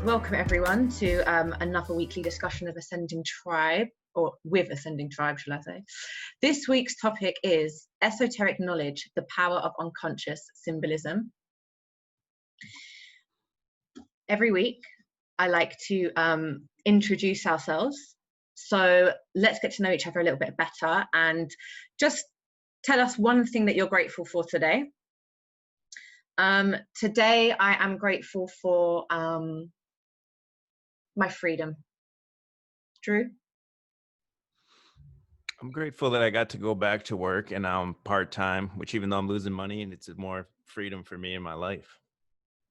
Welcome everyone to another weekly discussion of Ascending Tribe, or with Ascending Tribe, shall I say. This week's topic is Esoteric Knowledge, the Power of Unconscious Symbolism. Every week, I like to introduce ourselves. So let's get to know each other a little bit better and just tell us one thing that you're grateful for today. Today, I am grateful for my freedom. Drew? I'm grateful that I got to go back to work and now I'm part-time, which even though I'm losing money, and it's more freedom for me in my life.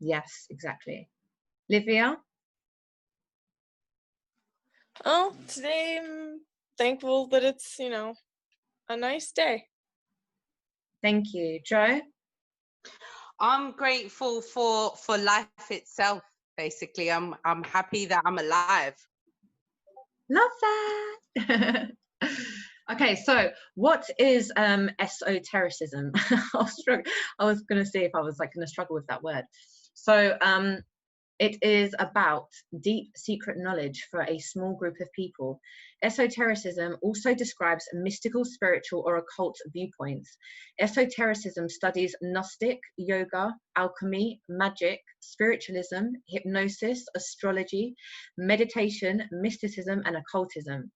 Yes, exactly. Livia? Oh, today I'm thankful that it's, a nice day. Thank you. Joe? I'm grateful for life itself, basically. I'm happy that I'm alive. Love that. Okay, so what is esotericism? I was going to see if I was going to struggle with that word. So it is about deep secret knowledge for a small group of people. Esotericism also describes mystical, spiritual, or occult viewpoints. Esotericism studies Gnostic, yoga, alchemy, magic, spiritualism, hypnosis, astrology, meditation, mysticism, and occultism.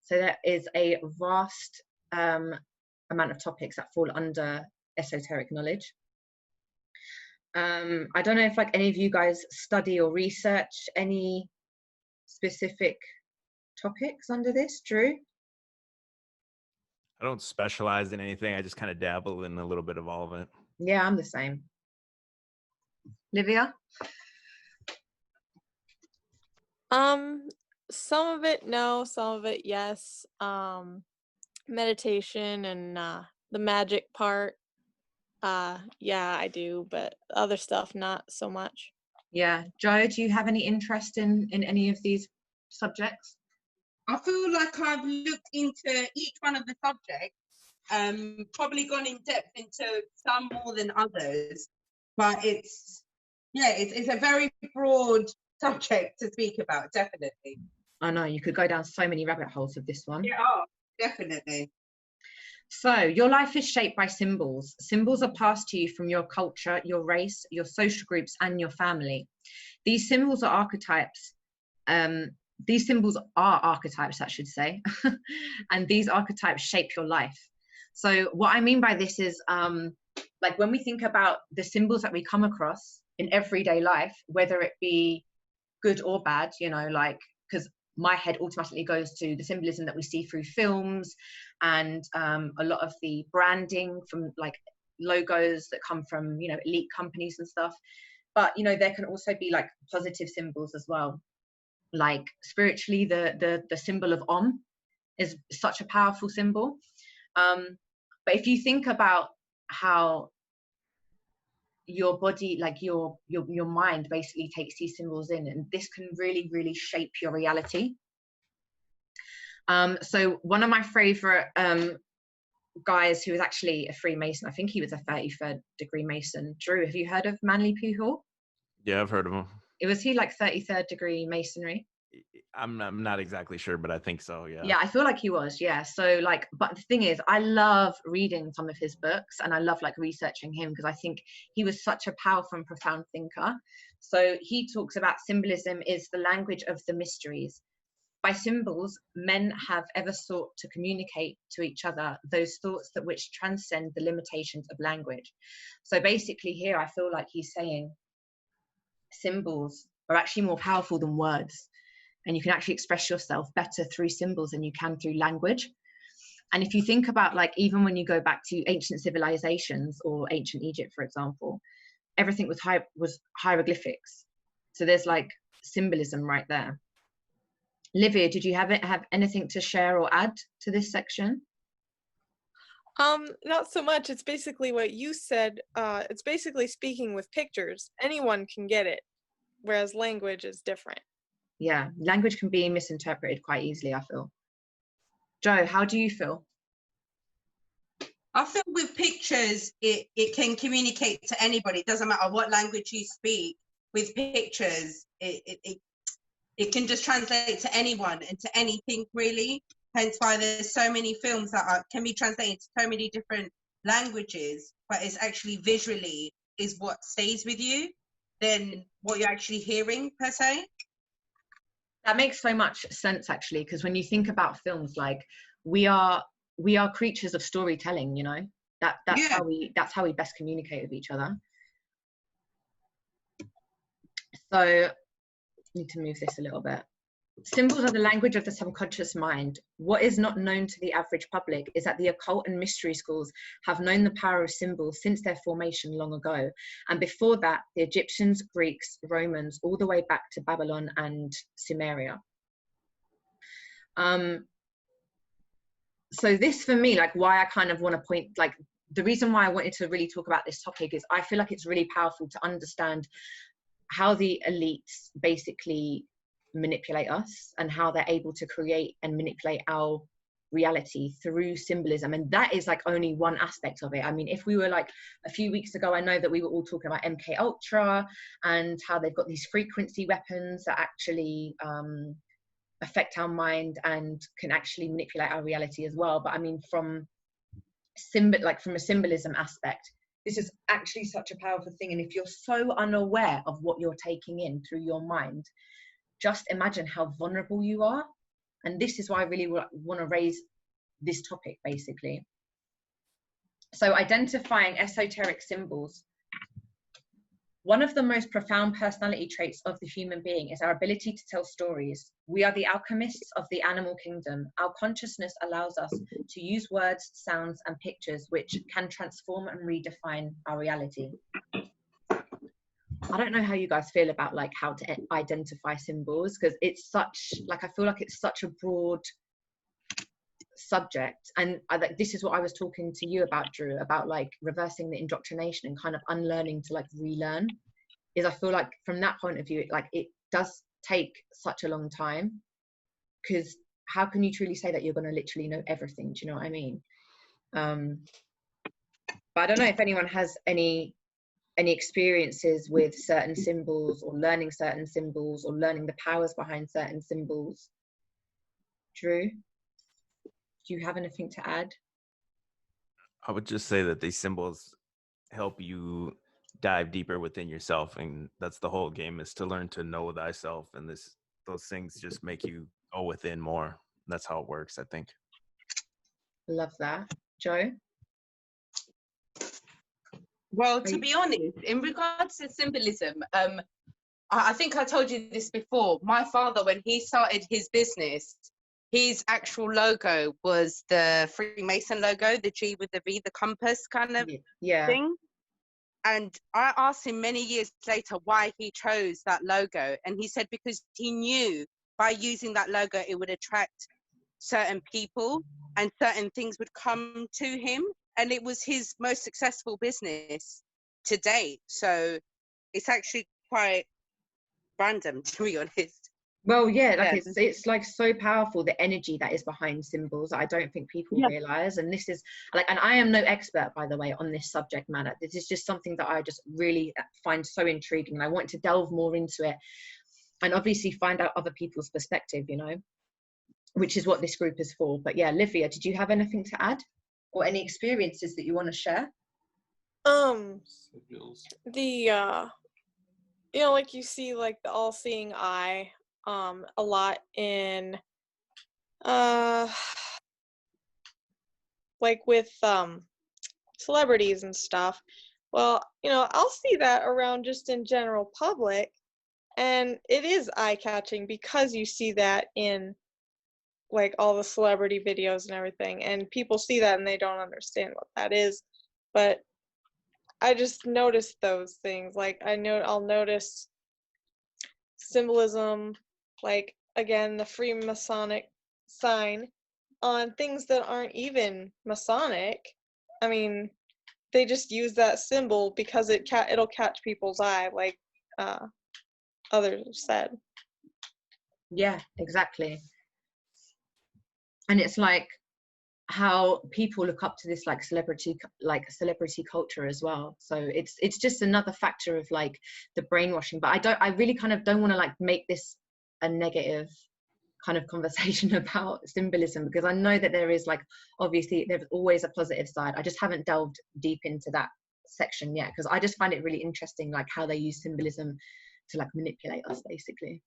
So there is a vast amount of topics that fall under esoteric knowledge. I don't know if any of you guys study or research any specific topics under this. Drew? I don't specialize in anything. I just kind of dabble in a little bit of all of it. Yeah, I'm the same. Livia? Some of it no, some of it yes. Meditation and the magic part. Yeah, I do, but other stuff not so much. Yeah. Joe, do you have any interest in any of these subjects? I feel like I've looked into each one of the subjects, probably gone in depth into some more than others, but it's a very broad subject to speak about, definitely. I know, you could go down so many rabbit holes with this one. Yeah, definitely. So your life is shaped by symbols. Symbols are passed to you from your culture, your race, your social groups, and your family. These symbols are archetypes. These symbols are archetypes, I should say. And these archetypes shape your life. So what I mean by this is, when we think about the symbols that we come across in everyday life, whether it be good or bad, because my head automatically goes to the symbolism that we see through films and a lot of the branding from logos that come from, elite companies and stuff. But, there can also be positive symbols as well. Like spiritually, the symbol of Om is such a powerful symbol. But if you think about how your body, your mind basically takes these symbols in, and this can really, really shape your reality. So one of my favorite guys who was actually a Freemason, I think he was a 33rd degree Mason. Drew, have you heard of Manly Puhal? Yeah, I've heard of him. Was he 33rd degree Masonry? I'm not exactly sure, but I think so, yeah. Yeah, I feel like he was, yeah. So but the thing is, I love reading some of his books and I love researching him because I think he was such a powerful and profound thinker. So he talks about symbolism is the language of the mysteries. By symbols, men have ever sought to communicate to each other those thoughts that which transcend the limitations of language. So basically here, I feel like he's saying symbols are actually more powerful than words. And you can actually express yourself better through symbols than you can through language. And if you think about even when you go back to ancient civilizations or ancient Egypt, for example, everything was hieroglyphics. So there's symbolism right there. Livia, did you have anything to share or add to this section? Not so much. It's basically what you said. It's basically speaking with pictures. Anyone can get it, whereas language is different. Yeah, language can be misinterpreted quite easily, I feel. Joe, how do you feel? I feel with pictures, it can communicate to anybody. It doesn't matter what language you speak. With pictures, it can just translate to anyone and to anything really. Hence why there's so many films that can be translated to so many different languages, but it's actually visually is what stays with you than what you're actually hearing per se. That makes so much sense, actually, because when you think about films, like we are creatures of storytelling, you know. That's how we best communicate with each other. So I need to move this a little bit. Symbols are the language of the subconscious mind. What is not known to the average public is that the occult and mystery schools have known the power of symbols since their formation long ago. And before that, the Egyptians, Greeks, Romans, all the way back to Babylon and Sumeria. So this, for me, like why I kind of want to point, like the reason why I wanted to really talk about this topic is I feel like it's really powerful to understand how the elites basically manipulate us and how they're able to create and manipulate our reality through symbolism. And that is like only one aspect of it. I mean, if we were like a few weeks ago, I know that we were all talking about MK Ultra and how they've got these frequency weapons that actually affect our mind and can actually manipulate our reality as well. But I mean, from a symbolism aspect, this is actually such a powerful thing. And if you're so unaware of what you're taking in through your mind, just imagine how vulnerable you are. And this is why I really want to raise this topic, basically. So identifying esoteric symbols. One of the most profound personality traits of the human being is our ability to tell stories. We are the alchemists of the animal kingdom. Our consciousness allows us to use words, sounds, and pictures which can transform and redefine our reality. I don't know how you guys feel about like how to identify symbols, because it's such, like, I feel like it's such a broad subject. And this is what I was talking to you about, Drew, about like reversing the indoctrination and kind of unlearning to like relearn. Is I feel like from that point of view, it does take such a long time, because how can you truly say that you're going to literally know everything? Do you know what I mean? But I don't know if anyone has any experiences with certain symbols, or learning certain symbols, or learning the powers behind certain symbols. Drew, do you have anything to add? I would just say that these symbols help you dive deeper within yourself, and that's the whole game, is to learn to know thyself, and those things just make you go within more. That's how it works, I think. Love that. Joe? Well, to be honest, in regards to symbolism, I think I told you this before. My father, when he started his business, his actual logo was the Freemason logo, the G with the V, the compass kind of thing. And I asked him many years later why he chose that logo. And he said because he knew by using that logo, it would attract certain people and certain things would come to him. And it was his most successful business to date. So it's actually quite random, to be honest. Well, yeah, like it's like so powerful, the energy that is behind symbols. I don't think people realize. And this is like, and I am no expert, by the way, on this subject matter. This is just something that I just really find so intriguing, and I want to delve more into it and obviously find out other people's perspective, you know, which is what this group is for. But yeah, Livia, did you have anything to add, or any experiences that you want to share? You know, like you see like the all-seeing eye a lot in like with celebrities and stuff. Well, you know, I'll see that around just in general public, and it is eye-catching because you see that in like all the celebrity videos and everything, and people see that and they don't understand what that is. But I just notice those things. Like I'll notice symbolism, like again the Freemasonic sign, on things that aren't even Masonic. I mean, they just use that symbol because it'll catch people's eye, like others have said. Yeah, exactly. And it's like, how people look up to this like celebrity culture as well. So it's just another factor of like the brainwashing. But I really kind of don't want to like make this a negative kind of conversation about symbolism, because I know that there is like, obviously there's always a positive side. I just haven't delved deep into that section yet, because I just find it really interesting like how they use symbolism to like manipulate us basically.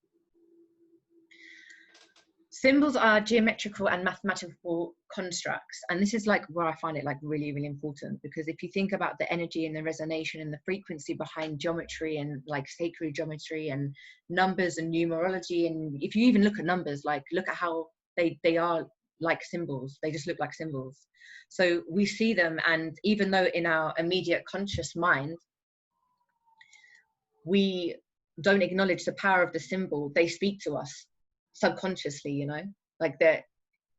Symbols are geometrical and mathematical constructs, and this is like where I find it like really, really important, because if you think about the energy and the resonation and the frequency behind geometry and like sacred geometry and numbers and numerology, and if you even look at numbers, like look at how they are like symbols, they just look like symbols. So we see them, and even though in our immediate conscious mind we don't acknowledge the power of the symbol, they speak to us subconsciously, you know, like that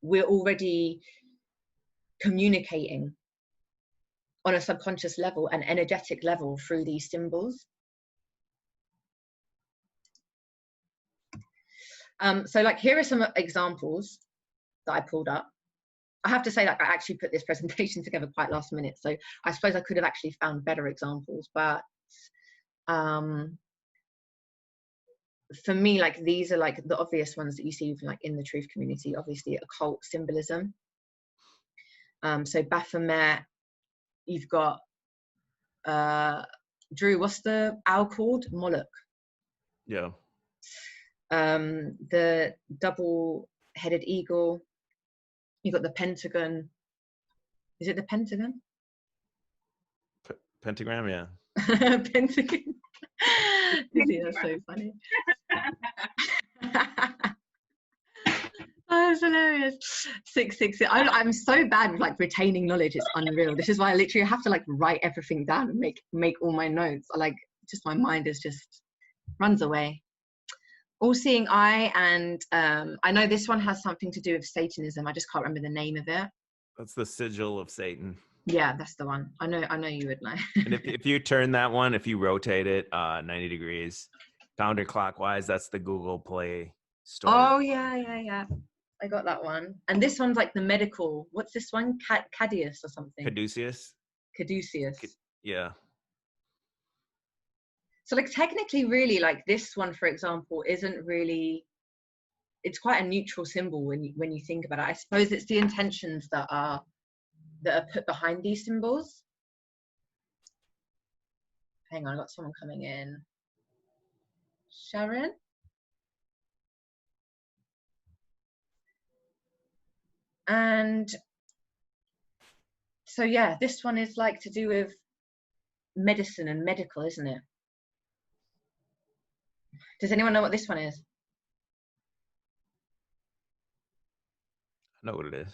we're already communicating on a subconscious level and energetic level through these symbols. So like here are some examples that I pulled up. I have to say that I actually put this presentation together quite last minute, so I suppose I could have actually found better examples, but for me, like these are like the obvious ones that you see like in the truth community. Obviously occult symbolism. So Baphomet, you've got Drew, what's the owl called? Moloch. Yeah. The double-headed eagle. You've got the pentagon. Is it the pentagon? Pentagram, yeah. Pentagon. That's so funny. Oh, that's hilarious. 666. I'm so bad with like retaining knowledge. It's unreal. This is why I literally have to like write everything down and make all my notes. I like just my mind is just runs away. All-seeing eye, and I know this one has something to do with Satanism. I just can't remember the name of it. That's the Sigil of Satan. Yeah, that's the one. I know you would know. And if you turn that one, if you rotate it 90 degrees counterclockwise, that's the Google Play Store. Oh yeah. I got that one. And this one's like the medical. What's this one? Caduceus or something? Caduceus. Yeah. So like technically really like this one, for example, isn't really, it's quite a neutral symbol when you think about it. I suppose it's the intentions that are put behind these symbols. Hang on, I got someone coming in. Sharon? And so yeah, this one is like to do with medicine and medical, isn't it? Does anyone know what this one is? I know what it is.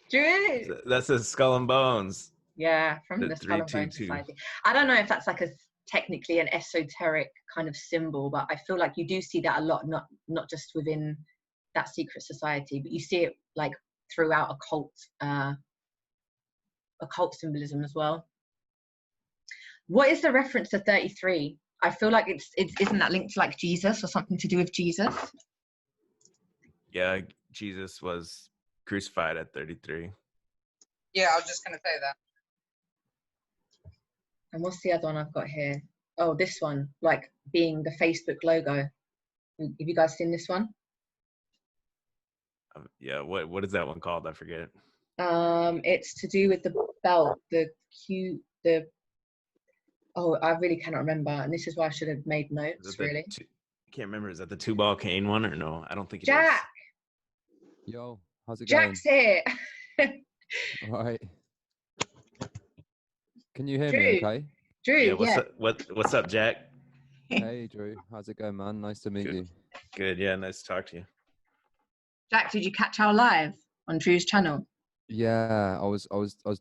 Drew? That's a Skull and Bones. Yeah, from the Skull and Bones Society. I don't know if that's like technically an esoteric kind of symbol, but I feel like you do see that a lot, not just within that secret society, but you see it like throughout occult symbolism as well. What is the reference to 33? I feel like isn't that linked to like Jesus or something to do with Jesus? Yeah, Jesus was crucified at 33. Yeah, I was just gonna say that. And what's the other one I've got here? Oh, this one, like being the Facebook logo. Have you guys seen this one? Yeah, what is that one called? I forget. It's to do with the belt, oh, I really cannot remember, and this is why I should have made notes. Really, I can't remember. Is that the 2-ball cane one or no? I don't think it Jack. is. Yo, how's it Jack's here. All right. Can you hear me? Okay. Drew. Yeah. What's up, Jack? Hey, Drew. How's it going, man? Nice to meet you. Good. Yeah, nice to talk to you. Jack, did you catch our live on Drew's channel? Yeah, I was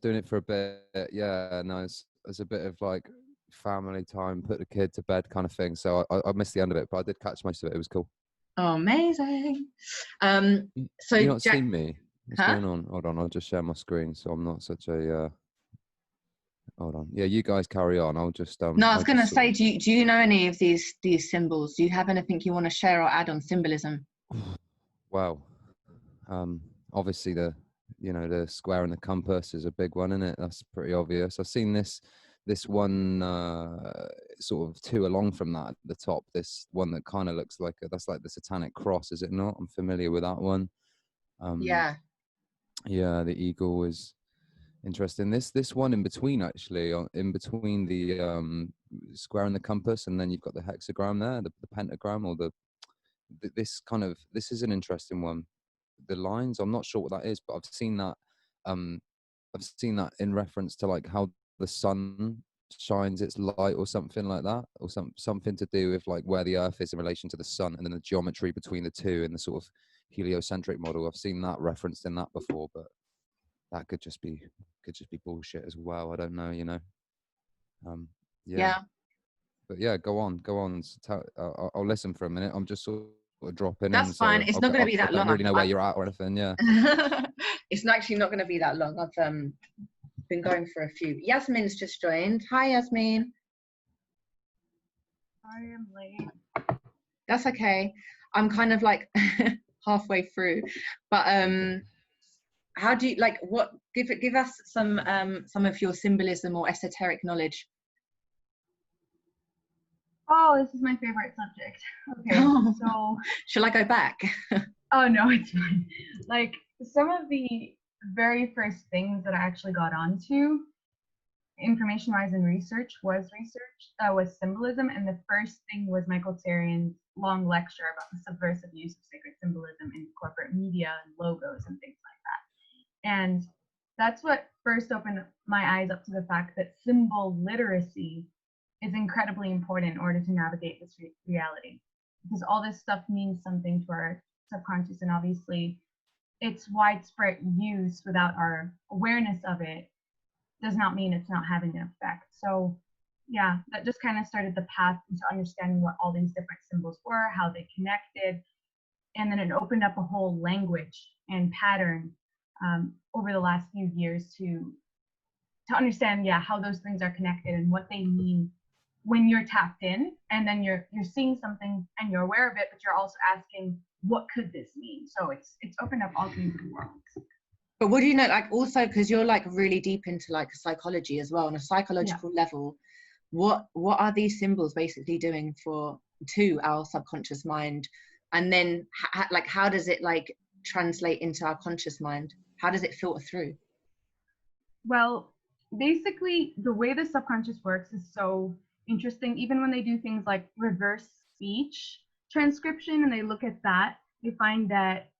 doing it for a bit. Yeah, no, it's a bit of like family time, put the kid to bed kind of thing. So I missed the end of it, but I did catch most of it. It was cool. Oh, amazing. So you not Jack, seen me? What's going on? Hold on, I'll just share my screen so I'm not such a. Hold on. Yeah, you guys carry on. I'll just. No, I was going to say, do you know any of these symbols? Do you have anything you want to share or add on symbolism? Well, obviously the you know, the square and the compass is a big one, isn't it? That's pretty obvious. I've seen this one sort of two along from that at the top, this one that kind of looks like that's like the satanic cross, is it not? I'm familiar with that one. Yeah. Yeah, the eagle is interesting. This one in between, actually, in between the square and the compass, and then you've got the hexagram there, the pentagram, or this is an interesting one. The lines, I'm not sure what that is, but I've seen that in reference to like how the sun shines its light or something like that, or something to do with like where the earth is in relation to the sun, and then the geometry between the two in the sort of heliocentric model. I've seen that referenced in that before, but that could just be bullshit as well. I don't know, you know. Yeah. But yeah, go on. I'll listen for a minute. I'm just sort of dropping in. That's fine. It's not going to be that long. I don't really know where you're at or anything. Yeah. It's actually not going to be that long. I've been going for a few. Yasmin's just joined. Hi, Yasmin. I am late. That's okay. I'm kind of like halfway through, but how do you like? What give us some of your symbolism or esoteric knowledge? Oh, this is my favorite subject. Okay, so shall I go back? Oh no, it's fine. Like some of the very first things that I actually got onto, information-wise in research, was symbolism, and the first thing was Michael Tsarian's long lecture about the subversive use of sacred symbolism in corporate media and logos and things like that. And that's what first opened my eyes up to the fact that symbol literacy is incredibly important in order to navigate this reality, because all this stuff means something to our subconscious, and obviously its widespread use without our awareness of it does not mean it's not having an effect. So yeah, that just kind of started the path into understanding what all these different symbols were, how they connected, and then it opened up a whole language and pattern over the last few years to understand, yeah, how those things are connected and what they mean when you're tapped in, and then you're seeing something and you're aware of it, but you're also asking, what could this mean? So it's opened up all kinds of worlds. But what do you know, like also, because you're like really deep into like psychology as well, on a psychological level, what are these symbols basically doing to our subconscious mind? And then like how does it like translate into our conscious mind? How does it filter through? Well, basically the way the subconscious works is so interesting. Even when they do things like reverse speech transcription and they look at that, they find that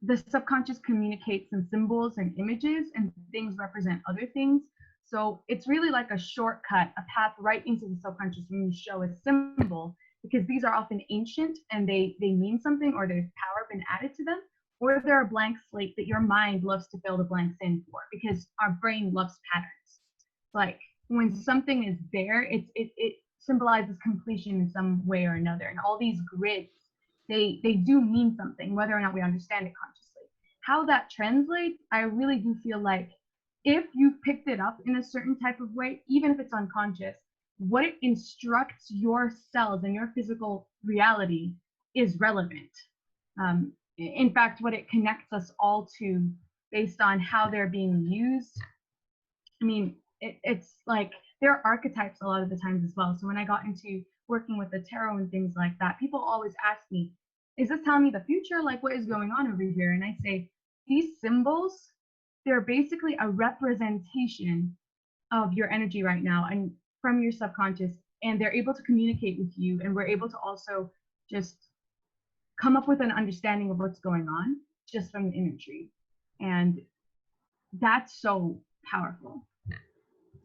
the subconscious communicates in symbols and images, and things represent other things. So it's really like a shortcut, a path right into the subconscious when you show a symbol, because these are often ancient and they mean something, or there's power been added to them, or they're a blank slate that your mind loves to fill the blanks in for, because our brain loves patterns. Like when something is there, it symbolizes completion in some way or another. And all these grids, they do mean something, whether or not we understand it consciously. How that translates, I really do feel like if you've picked it up in a certain type of way, even if it's unconscious, what it instructs your cells and your physical reality is relevant. In fact, what it connects us all to based on how they're being used, I mean, it's like there are archetypes a lot of the times as well. So when I got into working with the tarot and things like that, people always ask me, is this telling me the future? Like, what is going on over here? And I say, these symbols, they're basically a representation of your energy right now and from your subconscious, and they're able to communicate with you, and we're able to also just come up with an understanding of what's going on just from the imagery. And that's so powerful.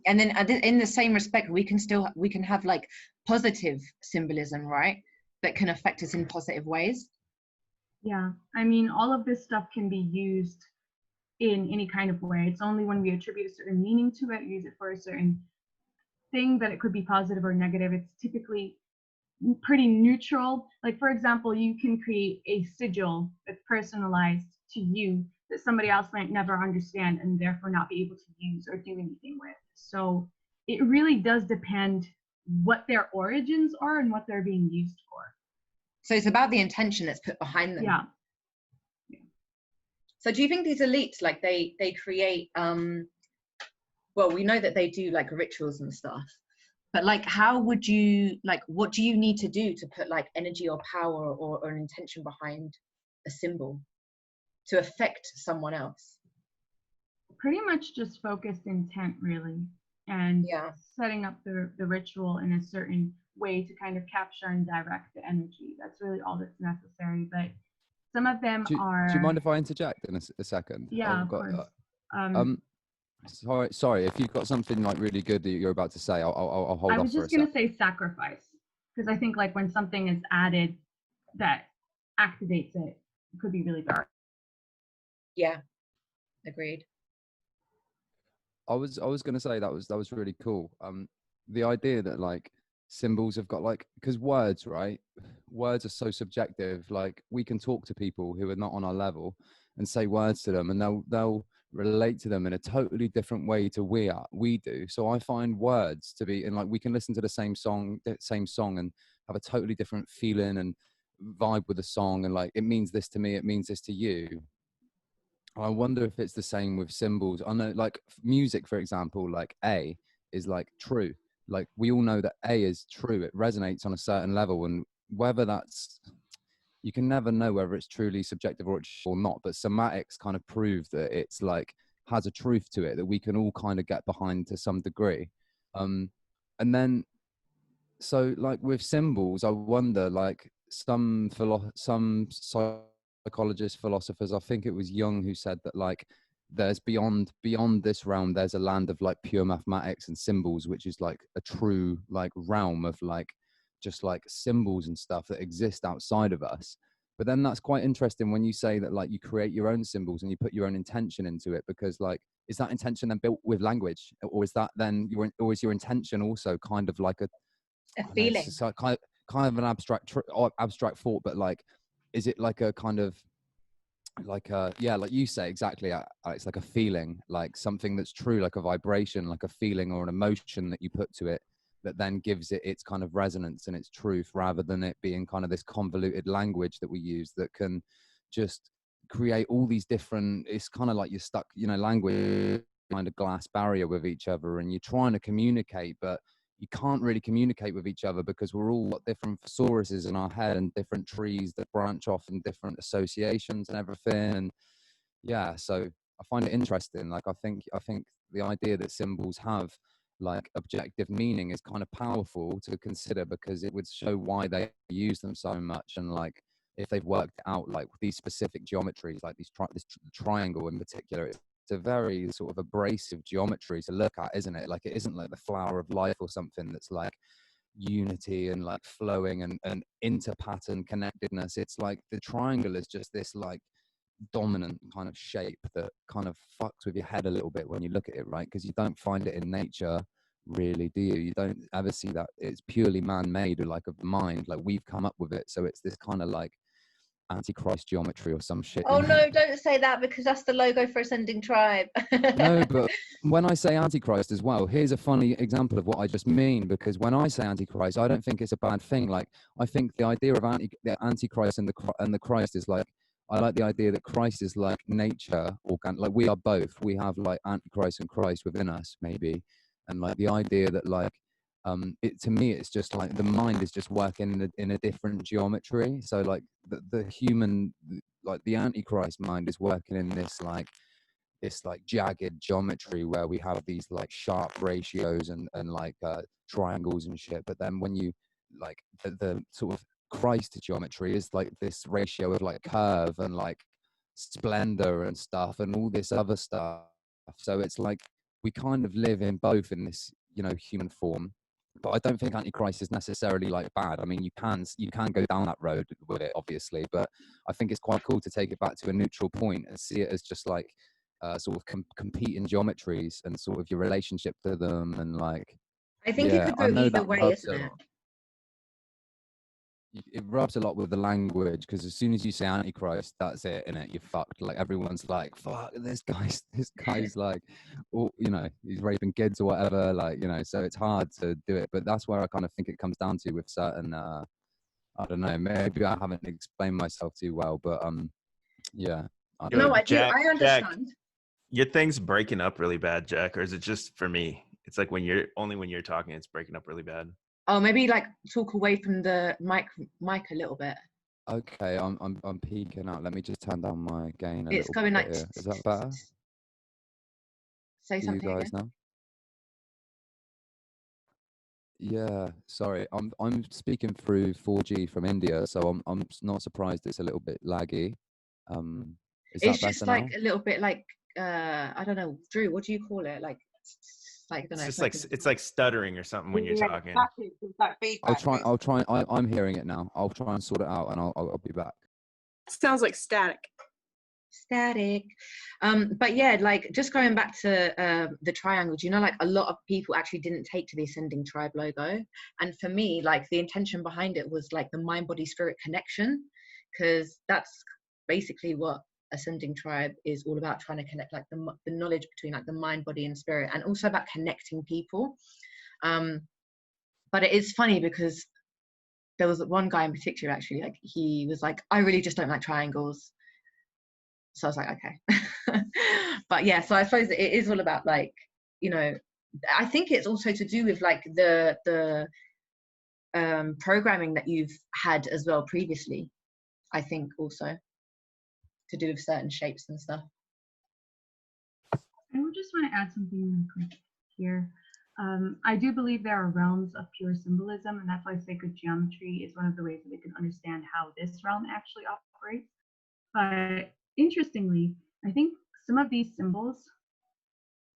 And then in the same respect, we can have like positive symbolism, right? That can affect us in positive ways. Yeah, I mean, all of this stuff can be used in any kind of way. It's only when we attribute a certain meaning to it, use it for a certain thing, that it could be positive or negative. It's typically pretty neutral. Like, for example, you can create a sigil that's personalized to you that somebody else might never understand and therefore not be able to use or do anything with. So it really does depend what their origins are and what they're being used for. So it's about the intention that's put behind them. Yeah. So do you think these elites, like they create, well, we know that they do like rituals and stuff, but like, how would you, like, what do you need to do to put like energy or power or an intention behind a symbol to affect someone else? Pretty much just focused intent, really, and Yeah. setting up the ritual in a certain way to kind of capture and direct the energy. That's really all that's necessary. But some of them Do are. you mind if I interject in a second? Yeah, I've of got, course. Sorry, if you've got something like really good that you're about to say, I'll hold I off was for a just going sec. to say sacrifice, because I think like when something is added that activates it, it could be really dark. Yeah, agreed. I was going to say that was really cool. The idea that like symbols have got like, because words, right? Words are so subjective. Like we can talk to people who are not on our level and say words to them, and they'll relate to them in a totally different way to we do. So I find words to be, and like we can listen to the same song and have a totally different feeling and vibe with the song, and like it means this to me, it means this to you. I wonder if it's the same with symbols. I know, like music, for example, like A is like true. Like we all know that A is true. It resonates on a certain level, and whether that's, you can never know whether it's truly subjective or not. But somatics kind of prove that it's like has a truth to it that we can all kind of get behind to some degree. And then, so like with symbols, I wonder, like some psychologists, philosophers, I think it was Jung who said that like there's beyond this realm, there's a land of like pure mathematics and symbols, which is like a true like realm of like just like symbols and stuff that exist outside of us. But then that's quite interesting when you say that like you create your own symbols and you put your own intention into it, because like is that intention then built with language, or is that then or is your intention also kind of like a Feeling. it's kind of an abstract thought, but like is it like a kind of like yeah, like you say exactly, it's like a feeling, like something that's true, like a vibration, like a feeling or an emotion that you put to it that then gives it its kind of resonance and its truth, rather than it being kind of this convoluted language that we use that can just create all these different, it's kind of like you're stuck, language kind of glass barrier with each other, and you're trying to communicate, but you can't really communicate with each other because we're all got different thesauruses in our head and different trees that branch off in different associations and everything. And yeah, so I find it interesting. Like I think the idea that symbols have like objective meaning is kind of powerful to consider, because it would show why they use them so much, and like if they've worked out like these specific geometries, like this triangle in particular, it's a very sort of abrasive geometry to look at, isn't it? Like it isn't like the flower of life or something that's like unity and like flowing and inter-pattern connectedness. It's like the triangle is just this like dominant kind of shape that kind of fucks with your head a little bit when you look at it, right? Because you don't find it in nature really, do you? You don't ever see that. It's purely man-made, or like of the mind, like we've come up with it. So it's this kind of like antichrist geometry or some shit. Oh no, don't say that, because that's the logo for Ascending Tribe. No, but when I say antichrist as well, here's a funny example of what I just mean, because when I say antichrist, I don't think it's a bad thing. Like I think the idea of the antichrist and the Christ is like, I like the idea that Christ is like nature, like we are both. We have like antichrist and Christ within us, maybe, and like the idea that like it, to me, it's just like the mind is just working in a different geometry. So like the human, like the antichrist mind is working in this like jagged geometry where we have these like sharp ratios and like triangles and shit. But then when you like the sort of Christ geometry is like this ratio of like curve and like splendor and stuff and all this other stuff. So it's like we kind of live in both in this human form. But I don't think antichrist is necessarily like bad. I mean, you can go down that road with it, obviously, but I think it's quite cool to take it back to a neutral point and see it as just like sort of competing geometries and sort of your relationship to them. And like, I think it could go either way, isn't it? It rubs a lot with the language, because as soon as you say antichrist, that's it, innit? You're fucked. Like everyone's like, fuck, this guy's like, oh, he's raping kids or whatever, like, so it's hard to do it. But that's where I kind of think it comes down to with certain I don't know, maybe I haven't explained myself too well, but yeah, Yo, No, I do. Jack, I understand. your thing's breaking up really bad, Jack, or is it just for me? It's like when you're talking, it's breaking up really bad. Oh, maybe like talk away from the mic a little bit. Okay, I'm peeking out. Let me just turn down my gain a It's little going bit like. here. Is that better? Say For you something again. guys now? Yeah, sorry. I'm speaking through 4G from India, so I'm not surprised it's a little bit laggy. Is It's that just better like now? a little bit like I don't know, Drew. What do you call it? Like I don't know. It's like stuttering or something when you're Yeah, talking. static, it's like feedback. I'll try. I'm hearing it now. I'll try and sort it out, and I'll be back. Sounds like static. Static. But yeah, like just going back to the triangles, you know, like a lot of people actually didn't take to the ascending tribe logo, and for me, like the intention behind it was like the mind body spirit connection, because that's basically what ascending tribe is all about, trying to connect like the knowledge between like the mind, body and spirit, and also about connecting people. But it is funny because there was one guy in particular, actually, like he was like, I really just don't like triangles. So I was like, okay. But yeah, so I suppose it is all about like, you know, I think it's also to do with like the programming that you've had as well previously. I think also to do with certain shapes and stuff. I would just want to add something really quick here. I do believe there are realms of pure symbolism, and that's why sacred geometry is one of the ways that we can understand how this realm actually operates. But interestingly, I think some of these symbols,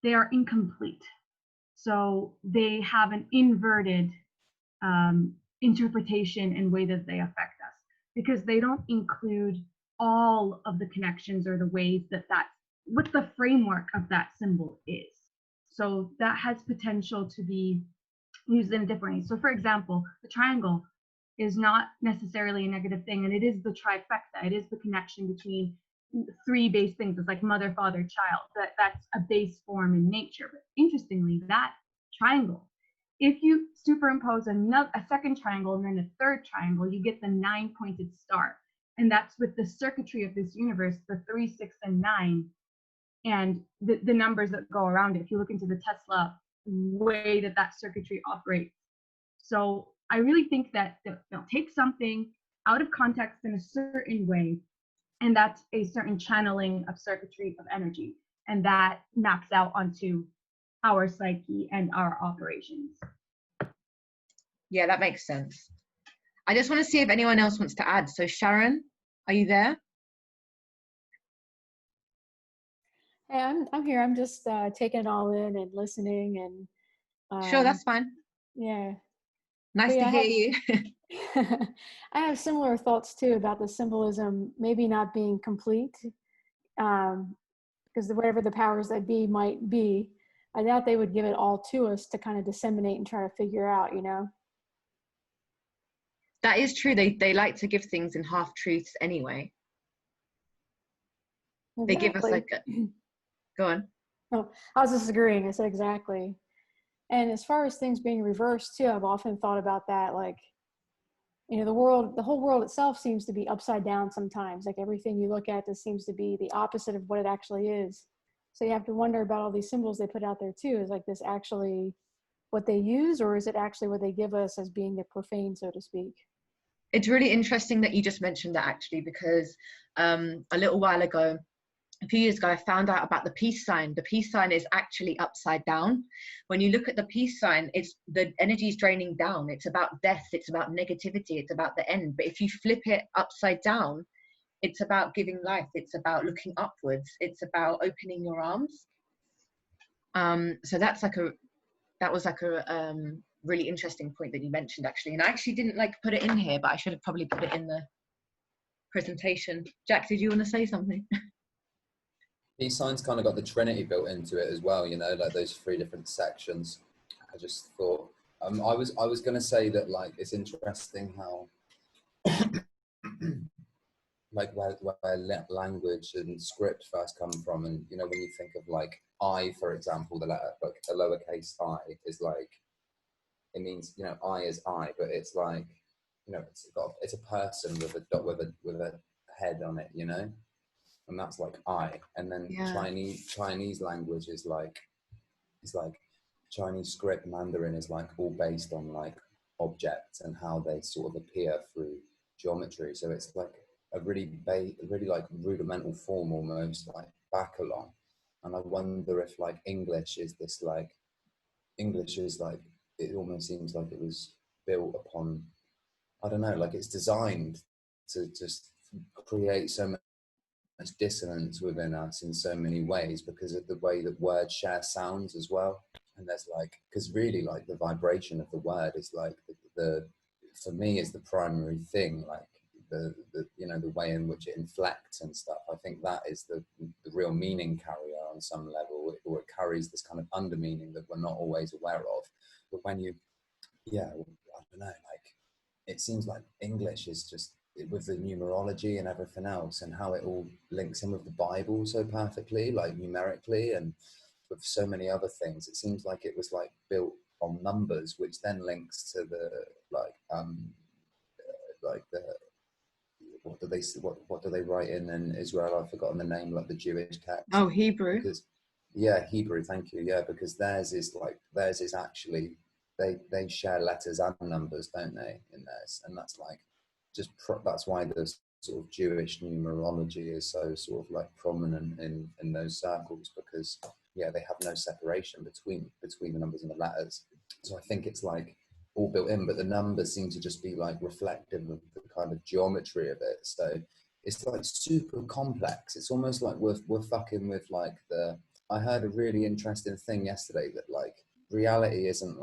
they are incomplete. So they have an inverted interpretation and way that they affect us, because they don't include all of the connections or the ways that what the framework of that symbol is. So that has potential to be used in a different way. So for example, the triangle is not necessarily a negative thing, and it is the trifecta. It is the connection between three base things. It's like mother, father, child. That's a base form in nature. But interestingly, that triangle, if you superimpose a second triangle and then a third triangle, you get the 9-pointed star. And that's with the circuitry of this universe, the 3, 6, and 9, and the numbers that go around it. If you look into the Tesla way that circuitry operates. So I really think that they'll take something out of context in a certain way, and that's a certain channeling of circuitry of energy, and that maps out onto our psyche and our operations. Yeah, that makes sense. I just want to see if anyone else wants to add. So Sharon, are you there? Hey, I'm here. I'm just taking it all in and listening, and Sure, that's fine. yeah. Nice to hear you. I have similar thoughts too about the symbolism maybe not being complete, because whatever the powers that be might be, I doubt they would give it all to us to kind of disseminate and try to figure out, you know. That is true. They like to give things in half truths anyway. Exactly. They give us like go on. Oh, I was just agreeing. I said exactly. And as far as things being reversed too, I've often thought about that. Like, you know, the whole world itself seems to be upside down sometimes. Like everything you look at just seems to be the opposite of what it actually is. So you have to wonder about all these symbols they put out there too. Is like this actually what they use, or is it actually what they give us as being the profane, so to speak? It's really interesting that you just mentioned that, actually, because a little while ago, a few years ago, I found out about the peace sign. The peace sign is actually upside down. When you look at the peace sign, it's the energy is draining down. It's about death. It's about negativity. It's about the end. But if you flip it upside down, it's about giving life. It's about looking upwards. It's about opening your arms. So that was like a really interesting point that you mentioned, actually. And I actually didn't like put it in here, but I should have probably put it in the presentation. Jack, did you want to say something? Peace sign's kind of got the Trinity built into it as well, you know, like those 3 different sections. I just thought, I was going to say that, like, it's interesting how, like, where language and script first come from. And, you know, when you think of, like, I, for example, the letter, like, a lowercase I is like, it means, you know, I is I, but it's like, you know, it's a person with a dot with a head on it, you know. and that's like I. And then Chinese language is like, it's like Chinese script, Mandarin is like all based on like objects and how they sort of appear through geometry. So it's like a really like rudimental form, almost like back along. And I wonder if like English is like, it almost seems like it was built upon, I don't know, like it's designed to just create so much dissonance within us in so many ways because of the way that words share sounds as well. And there's like, because really like the vibration of the word is like the for me is the primary thing, like the you know, the way in which it inflects and stuff. I think that is the real meaning carrier on some level, or it carries this kind of under meaning that we're not always aware of. But when you, I don't know, like it seems like English is just, with the numerology and everything else and how it all links in with the Bible so perfectly, like numerically, and with so many other things, it seems like it was like built on numbers, which then links to the like the, what do they write in Israel? I've forgotten the name, like the Jewish text. Oh, Hebrew. Because, Hebrew, thank you. Yeah, because theirs is actually, they share letters and numbers, don't they, in theirs? And that's like that's why the sort of Jewish numerology is so sort of like prominent in those circles, because they have no separation between the numbers and the letters. So I think it's like all built in, but the numbers seem to just be like reflective of the kind of geometry of it. So it's like super complex. It's almost like we're fucking with like I heard a really interesting thing yesterday that like reality isn't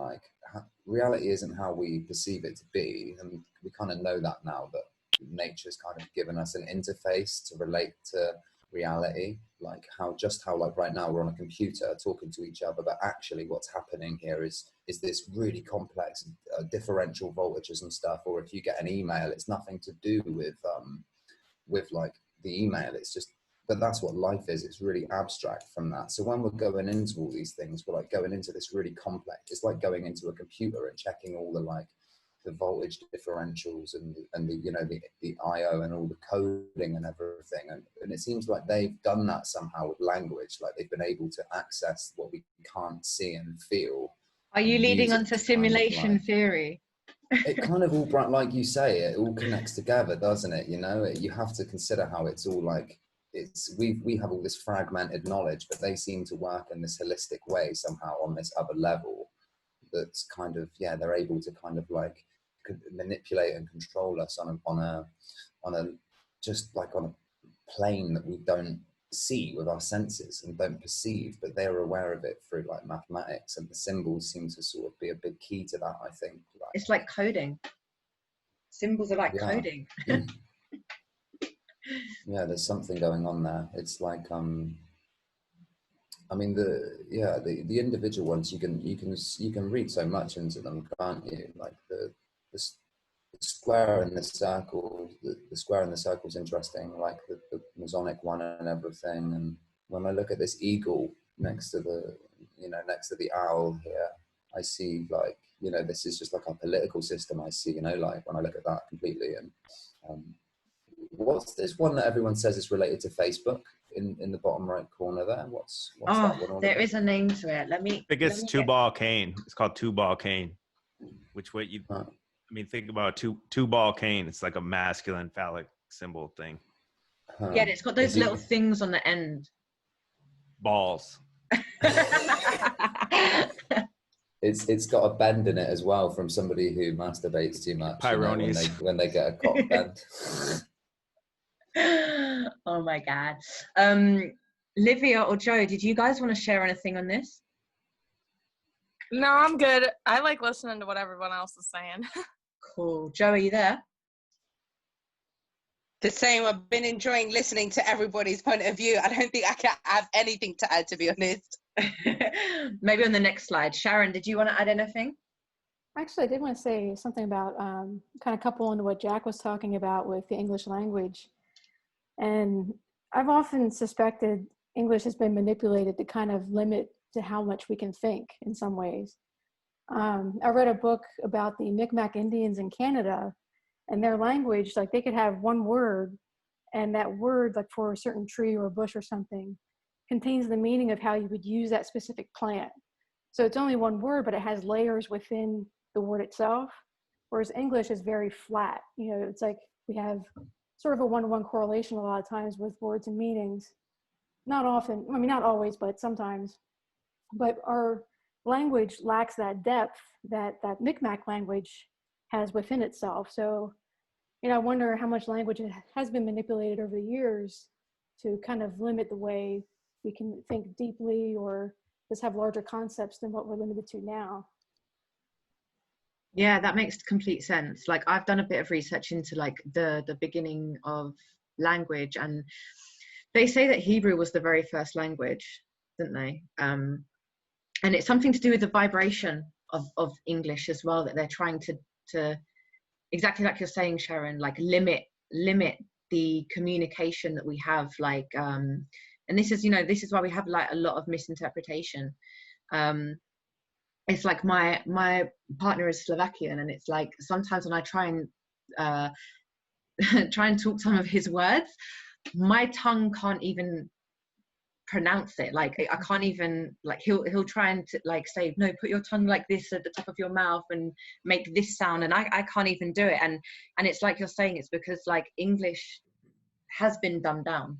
how we perceive it to be, and we kind of know that now, that nature's kind of given us an interface to relate to reality, like how like right now we're on a computer talking to each other, but actually what's happening here is this really complex differential voltages and stuff. Or if you get an email, it's nothing to do with like the email, it's just, but that's what life is. It's really abstract from that. So when we're going into all these things, we're like going into this really complex, it's like going into a computer and checking all the like the voltage differentials and the you know the IO and all the coding and everything, and it seems like they've done that somehow with language, like they've been able to access what we can't see and feel. Are you leading on to simulation theory? It kind of all, like you say, it all connects together, doesn't it? You know, you have to consider how it's all like, we have all this fragmented knowledge, but they seem to work in this holistic way somehow on this other level that's kind of, they're able to kind of like manipulate and control us on a just like on a plane that we don't see with our senses and don't perceive, but they're aware of it through like mathematics, and the symbols seem to sort of be a big key to that, I think. It's like coding. Symbols are like coding. There's something going on there. It's like I mean the individual ones, you can read so much into them, can't you? Like the square and the circle, the square and the circle is interesting, like the Masonic one and everything. And when I look at this eagle next to the owl here, I see like, this is just like a political system I see, like when I look at that completely. And what's this one that everyone says is related to Facebook in the bottom right corner there? What's that one? There is a name to it. I think it's two-ball cane. It's called two-ball cane. Which way I mean, think about two-ball cane. It's like a masculine phallic symbol thing. Yeah, it's got those little things on the end. Balls. It's got a bend in it as well from somebody who masturbates too much. Pyronies. When they get a cock bend. Oh my God. Livia or Joe, did you guys want to share anything on this? No, I'm good. I like listening to what everyone else is saying. Cool. Joe, are you there? The same. I've been enjoying listening to everybody's point of view. I don't think I can have anything to add, to be honest. Maybe on the next slide. Sharon, did you want to add anything? Actually, I did want to say something about kind of couple into what Jack was talking about with the English language. And I've often suspected English has been manipulated to kind of limit to how much we can think in some ways. I read a book about the Mi'kmaq Indians in Canada, and their language, like they could have one word And that word, like for a certain tree or a bush or something, contains the meaning of how you would use that specific plant. So it's only one word, but it has layers within the word itself. Whereas English is very flat. You know, it's like we have sort of a one-to-one correlation a lot of times with words and meanings. Not often, I mean, not always, but sometimes. But our language lacks that depth that Micmac language has within itself. So, you know, I wonder how much language has been manipulated over the years to kind of limit the way we can think deeply or just have larger concepts than what we're limited to now. Yeah, that makes complete sense. Like, I've done a bit of research into like the beginning of language, and they say that Hebrew was the very first language, didn't they? And it's something to do with the vibration of English as well, that they're trying to exactly like you're saying, Sharon, like limit the communication that we have, like and this is, you know, this is why we have like a lot of misinterpretation. It's like my partner is Slovakian, and it's like sometimes when I try and talk some of his words, my tongue can't even pronounce it. Like I can't even, like he'll try and like say, no, put your tongue like this at the top of your mouth and make this sound, and I can't even do it. And it's like you're saying, it's because like English has been dumbed down.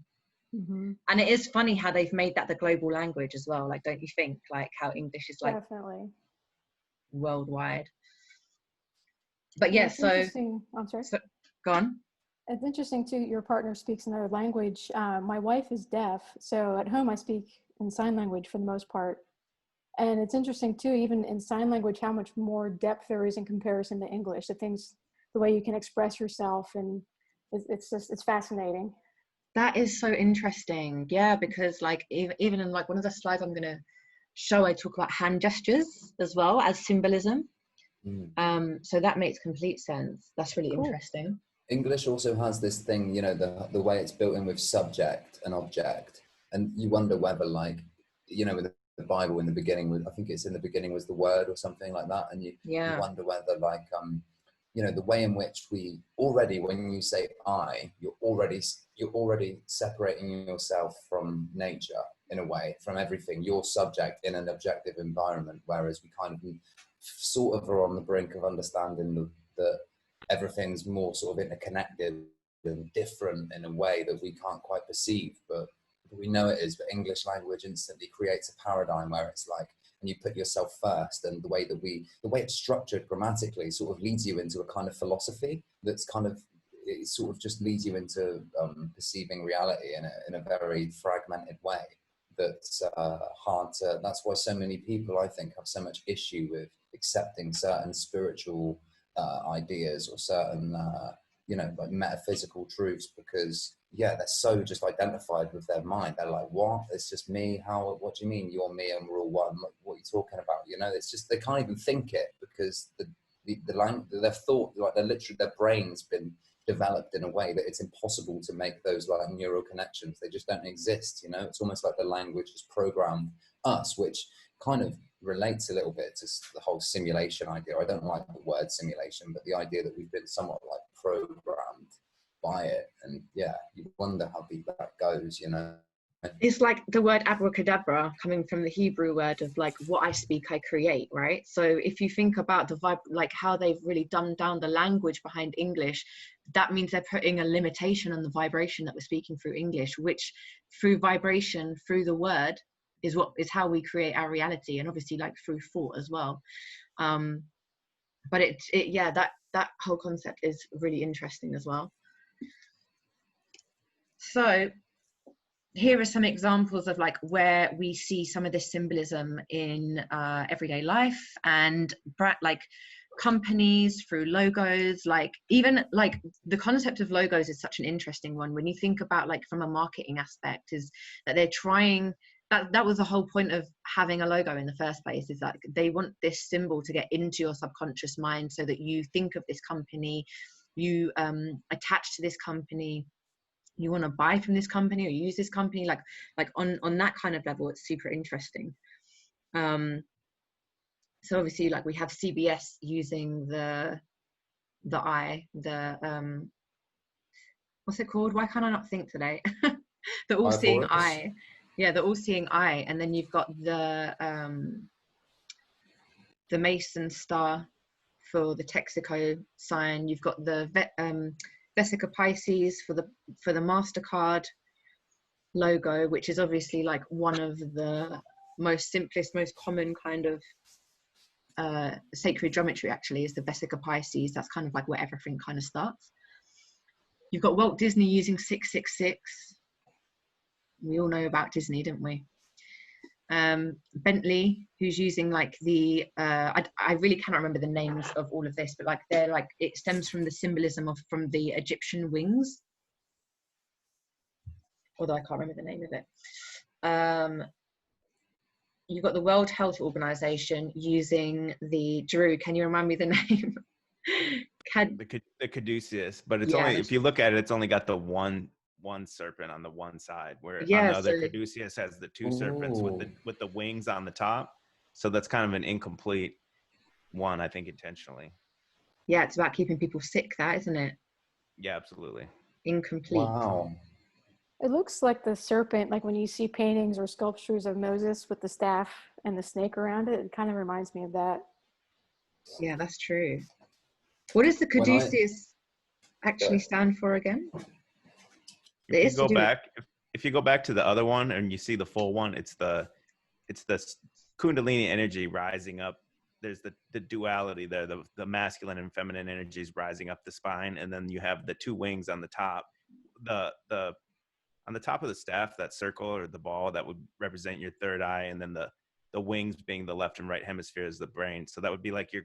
Mm-hmm. And it is funny how they've made that the global language as well. Like, don't you think, like how English is like Definitely worldwide? But yeah, so I'm sorry. So, go on. It's interesting too, your partner speaks another language. My wife is deaf, so at home I speak in sign language for the most part. And it's interesting too, even in sign language, how much more depth there is in comparison to English. The way you can express yourself, and it's fascinating. That is so interesting. Yeah, because like even in like one of the slides I'm gonna show, I talk about hand gestures as well as symbolism. So that makes complete sense. That's really interesting. English also has this thing, you know, the way it's built in with subject and object, and you wonder whether, like, you know, with the Bible in the beginning, I think it's in the beginning was the word or something like that, and you wonder whether, like, you know, the way in which we already, when you say I, you're already separating yourself from nature in a way, from everything. You're subject in an objective environment, whereas we kind of sort of are on the brink of understanding that everything's more sort of interconnected and different in a way that we can't quite perceive, but we know it is. But English language instantly creates a paradigm where it's like, and you put yourself first, and the way it's structured grammatically sort of leads you into a kind of philosophy that's kind of, it sort of just leads you into perceiving reality in a very fragmented way that's hard to, that's why so many people, I think, have so much issue with accepting certain spiritual ideas or certain you know, like metaphysical truths, because they're so just identified with their mind. They're like, what? It's just me? How? What do you mean you're me and we're all one? What are you talking about? You know, it's just, they can't even think it, because their thought, like, they're literally, their brain's been developed in a way that it's impossible to make those like neural connections. They just don't exist. You know, it's almost like the language has programmed us, which kind of relates a little bit to the whole simulation idea. I don't like the word simulation, but the idea that we've been somewhat like programmed by it. And you wonder how deep that goes, you know. It's like the word abracadabra coming from the Hebrew word of like, what I speak, I create, right? So if you think about the vibe, like how they've really dumbed down the language behind English, that means they're putting a limitation on the vibration that we're speaking through English, which through vibration, through the word, is how we create our reality, and obviously like through thought as well. But that whole concept is really interesting as well. So here are some examples of like where we see some of this symbolism in everyday life, and like companies through logos. Like even like the concept of logos is such an interesting one when you think about like from a marketing aspect, is that they're trying, that was the whole point of having a logo in the first place, is that they want this symbol to get into your subconscious mind so that you think of this company, you attach to this company, you want to buy from this company or use this company, like on that kind of level. It's super interesting. So obviously like we have CBS using the eye, what's it called? Why can't I not think today? The all-seeing eye. Yeah, the all-seeing eye. And then you've got the Mason star for the Texaco sign. You've got the Vesica Pisces for the MasterCard logo, which is obviously like one of the most simplest, most common kind of sacred geometry, actually, is the Vesica Pisces. That's kind of like where everything kind of starts. You've got Walt Disney using 666. We all know about Disney, don't we? Bentley, who's using like the I really cannot remember the names of all of this, but like they're like, it stems from the symbolism of from the Egyptian wings, although I can't remember the name of it. You've got the World Health Organization using the Drew. Can you remind me the name? The Caduceus, but it's only, if you look at it, it's only got the one serpent on the one side, where on the other Caduceus has the two serpents with the wings on the top. So that's kind of an incomplete one, I think, intentionally. Yeah, it's about keeping people sick, that, isn't it? Yeah, absolutely. Incomplete. Wow. It looks like the serpent, like when you see paintings or sculptures of Moses with the staff and the snake around it, it kind of reminds me of that. Yeah, that's true. What does the Caduceus actually stand for again? If you go back to the other one and you see the full one, it's the Kundalini energy rising up. There's the duality there, the masculine and feminine energies rising up the spine, and then you have the two wings on the top. On the top of the staff, that circle or the ball, that would represent your third eye, and then the wings being the left and right hemispheres, the brain. So that would be like you're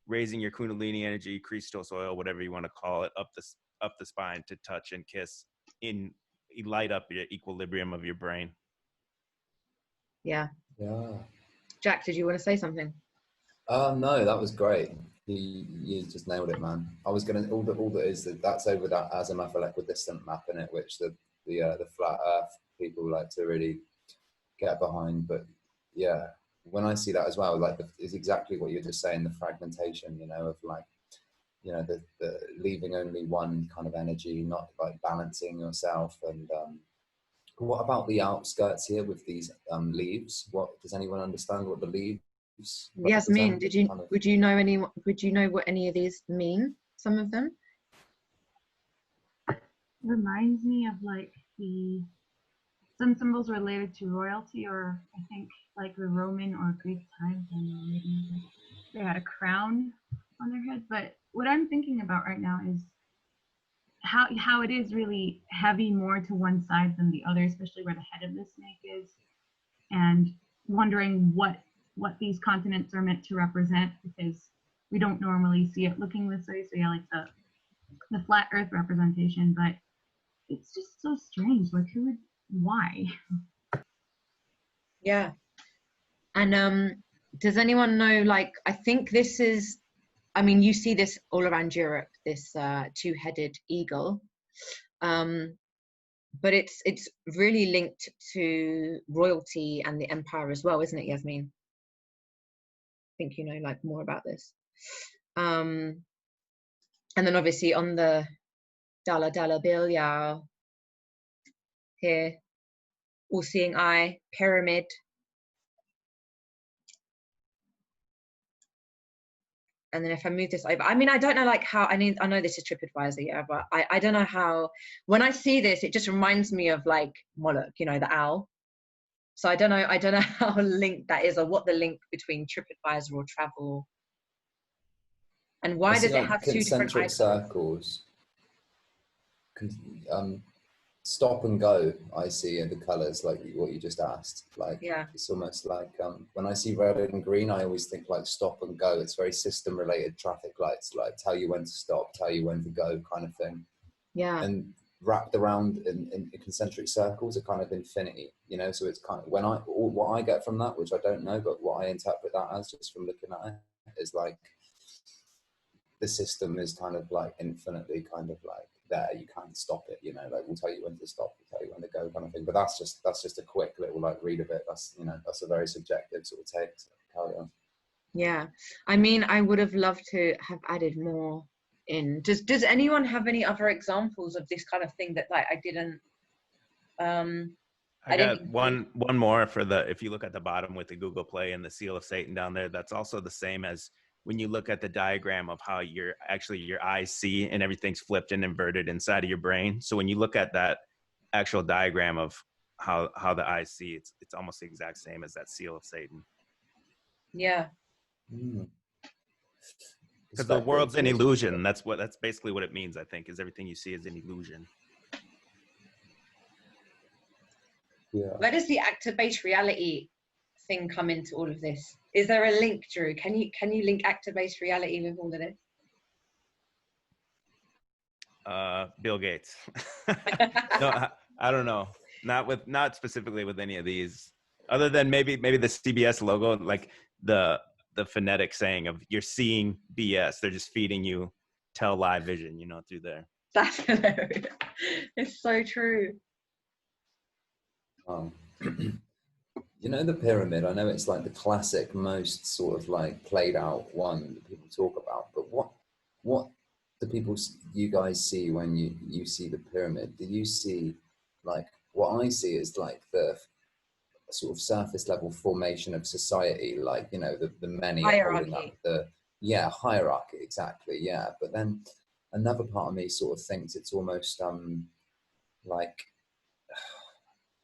raising your Kundalini energy, Christos oil, whatever you want to call it, up the spine to touch and kiss, light up your equilibrium of your brain. Yeah. Yeah. Jack, did you want to say something? No, that was great. You just nailed it, man. I was gonna all that is that's over that azimuthal equidistant map in it, which the flat Earth people like to really get behind. But yeah, when I see that as well, like is exactly what you're just saying, the fragmentation, you know, of like, you know, the leaving only one kind of energy, not like balancing yourself. And what about the outskirts here with these leaves? What does anyone understand what the leaves? Yasmin, would you know what any of these mean? Some of them? Reminds me of like some symbols related to royalty, or I think like the Roman or Greek times. I know maybe they had a crown on their head. But what I'm thinking about right now is how it is really heavy more to one side than the other, especially where the head of the snake is, and wondering what these continents are meant to represent, because we don't normally see it looking this way. So yeah, like the flat earth representation, but it's just so strange. Like why? Yeah. And does anyone know, like, I think this is, I mean, you see this all around Europe, this two-headed eagle, but it's really linked to royalty and the empire as well, isn't it, Yasmin? I think you know like more about this. And then obviously on the Dala Bilyao here, all-seeing eye, pyramid. And then if I move this over, I mean, I don't know like how, I know this is TripAdvisor, yeah, but I don't know how, when I see this, it just reminds me of like Moloch, you know, the owl. So I don't know how linked that is, or what the link between TripAdvisor or travel. And why does it have two different icons? Circles. Stop and go, I see in the colors, like what you just asked. Like, yeah, it's almost like when I see red and green, I always think like stop and go. It's very system related, traffic lights, like tell you when to stop, tell you when to go, kind of thing. Yeah. And wrapped around in concentric circles are kind of infinity, you know. So it's kind of what I get from that, which I don't know, but what I interpret that as just from looking at it is like the system is kind of like infinitely kind of like there, you can't stop it, you know, like we'll tell you when to stop, we'll tell you when to go, kind of thing. But that's just a quick little like read of it. That's, you know, that's a very subjective sort of take. So carry on. Yeah, I mean, I would have loved to have added more in. Does anyone have any other examples of this kind of thing that like I didn't I got one more for the, if you look at the bottom with the Google Play and the Seal of Satan down there, that's also the same as when you look at the diagram of how your eyes see, and everything's flipped and inverted inside of your brain. So when you look at that actual diagram of how the eyes see, it's almost the exact same as that Seal of Satan. Yeah. Because the world's an illusion. That's basically what it means, I think, is everything you see is an illusion. Yeah. Where does the actor-based reality thing come into all of this? Is there a link, Drew? Can you link actor-based reality with all of this? Bill Gates. No, I don't know. Not specifically with any of these, other than maybe the CBS logo, like the phonetic saying of you're seeing BS. They're just feeding you live vision, through there. That's hilarious. It's so true. The pyramid, I know it's like the classic, most sort of like played out one that people talk about, but what do you guys see when you see the pyramid? Do you see, like, what I see is like the sort of surface level formation of society, like, the many hierarchy. Holding up hierarchy, exactly, yeah. But then another part of me sort of thinks it's almost like,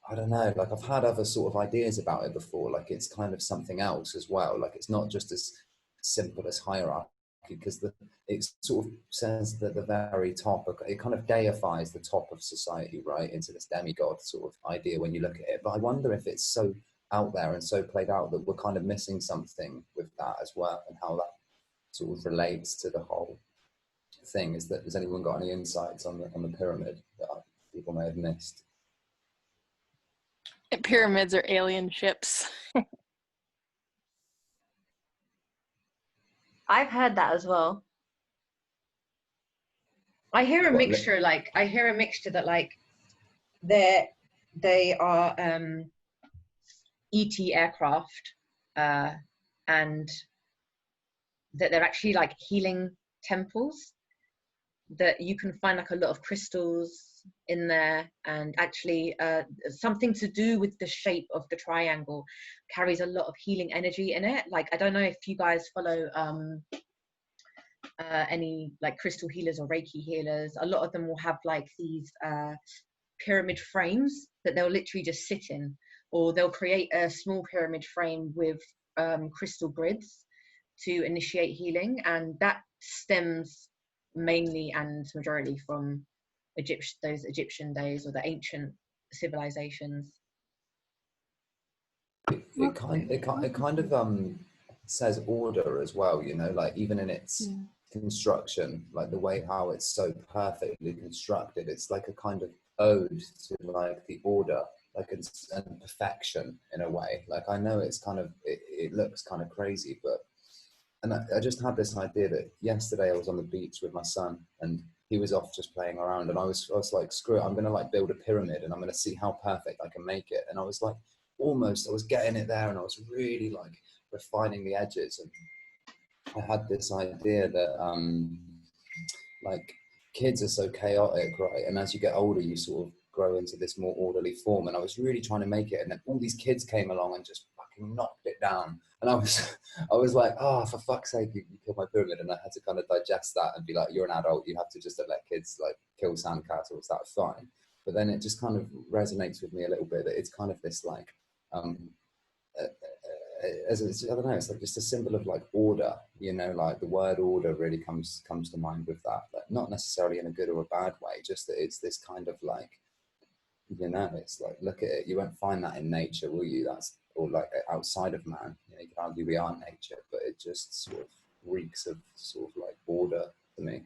I don't know, like I've had other sort of ideas about it before, like it's kind of something else as well, like it's not just as simple as hierarchy, because it sort of says that the very top, it kind of deifies the top of society, right, into this demigod sort of idea when you look at it. But I wonder if it's so out there and so played out that we're kind of missing something with that as well, and how that sort of relates to the whole thing. Has anyone got any insights on the pyramid that people may have missed? Pyramids are alien ships. I've heard that as well. I hear a mixture that like they are ET aircraft, and that they're actually like healing temples, that you can find like a lot of crystals in there, and actually something to do with the shape of the triangle carries a lot of healing energy in it. Like, I don't know if you guys follow any like crystal healers or Reiki healers. A lot of them will have like these pyramid frames that they'll literally just sit in, or they'll create a small pyramid frame with crystal grids to initiate healing, and that stems mainly and majority from those Egyptian days, or the ancient civilizations. It kind of says order as well, like even in its construction, like the way how it's so perfectly constructed, it's like a kind of ode to like the order, like and perfection in a way. Like, I know it's kind of, it looks kind of crazy, but, and I just had this idea that yesterday I was on the beach with my son, and he was off just playing around, and I was like, screw it, I'm gonna like build a pyramid, and I'm gonna see how perfect I can make it. And I was like, I was getting it there, and I was really like refining the edges, and I had this idea that like kids are so chaotic, right? And as you get older, you sort of grow into this more orderly form. And I was really trying to make it, and then all these kids came along and just fucking knocked it down. And I was like, oh, for fuck's sake, you killed my pyramid. And I had to kind of digest that and be like, you're an adult, you have to just let kids like kill sandcastles, that's fine. But then it just kind of resonates with me a little bit that it's kind of this like, I don't know, it's like just a symbol of like order, like the word order really comes to mind with that, like not necessarily in a good or a bad way, just that it's this kind of like, it's like, look at it, you won't find that in nature, will you? Or like outside of man, you could argue we are nature, but it just sort of reeks of sort of like order to me.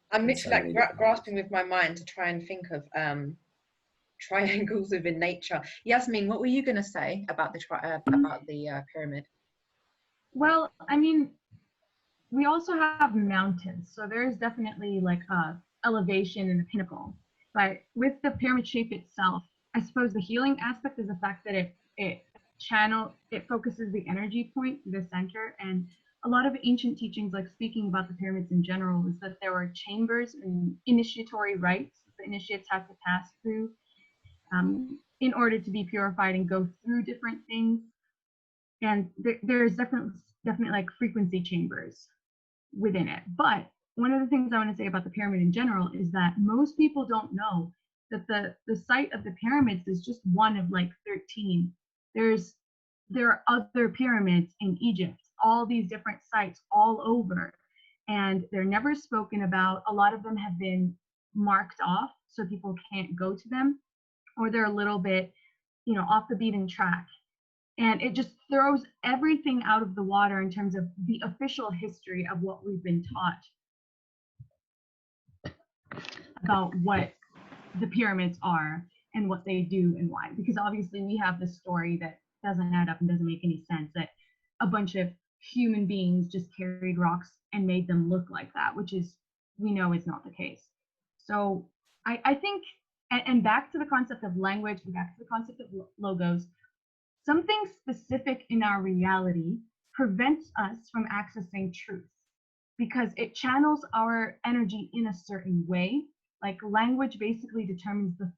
I'm literally like grasping with my mind to try and think of triangles within nature. Yasmin, what were you going to say about the pyramid? Well, I mean, we also have mountains, so there's definitely like a elevation in the pinnacle. But with the pyramid shape itself, I suppose the healing aspect is the fact that it focuses the energy point to the center, and a lot of ancient teachings, like speaking about the pyramids in general, is that there were chambers and initiatory rites the initiates have to pass through in order to be purified and go through different things. And there's definitely like frequency chambers within it. But one of the things I want to say about the pyramid in general is that most people don't know that the site of the pyramids is just one of like 13. There are other pyramids in Egypt, all these different sites all over, and they're never spoken about. A lot of them have been marked off so people can't go to them, or they're a little bit, off the beaten track. And it just throws everything out of the water in terms of the official history of what we've been taught about what the pyramids are and what they do and why. Because obviously we have this story that doesn't add up and doesn't make any sense, that a bunch of human beings just carried rocks and made them look like that, which is, we know is not the case. So I think, and back to the concept of language, and back to the concept of logos, something specific in our reality prevents us from accessing truth because it channels our energy in a certain way. Like language basically determines the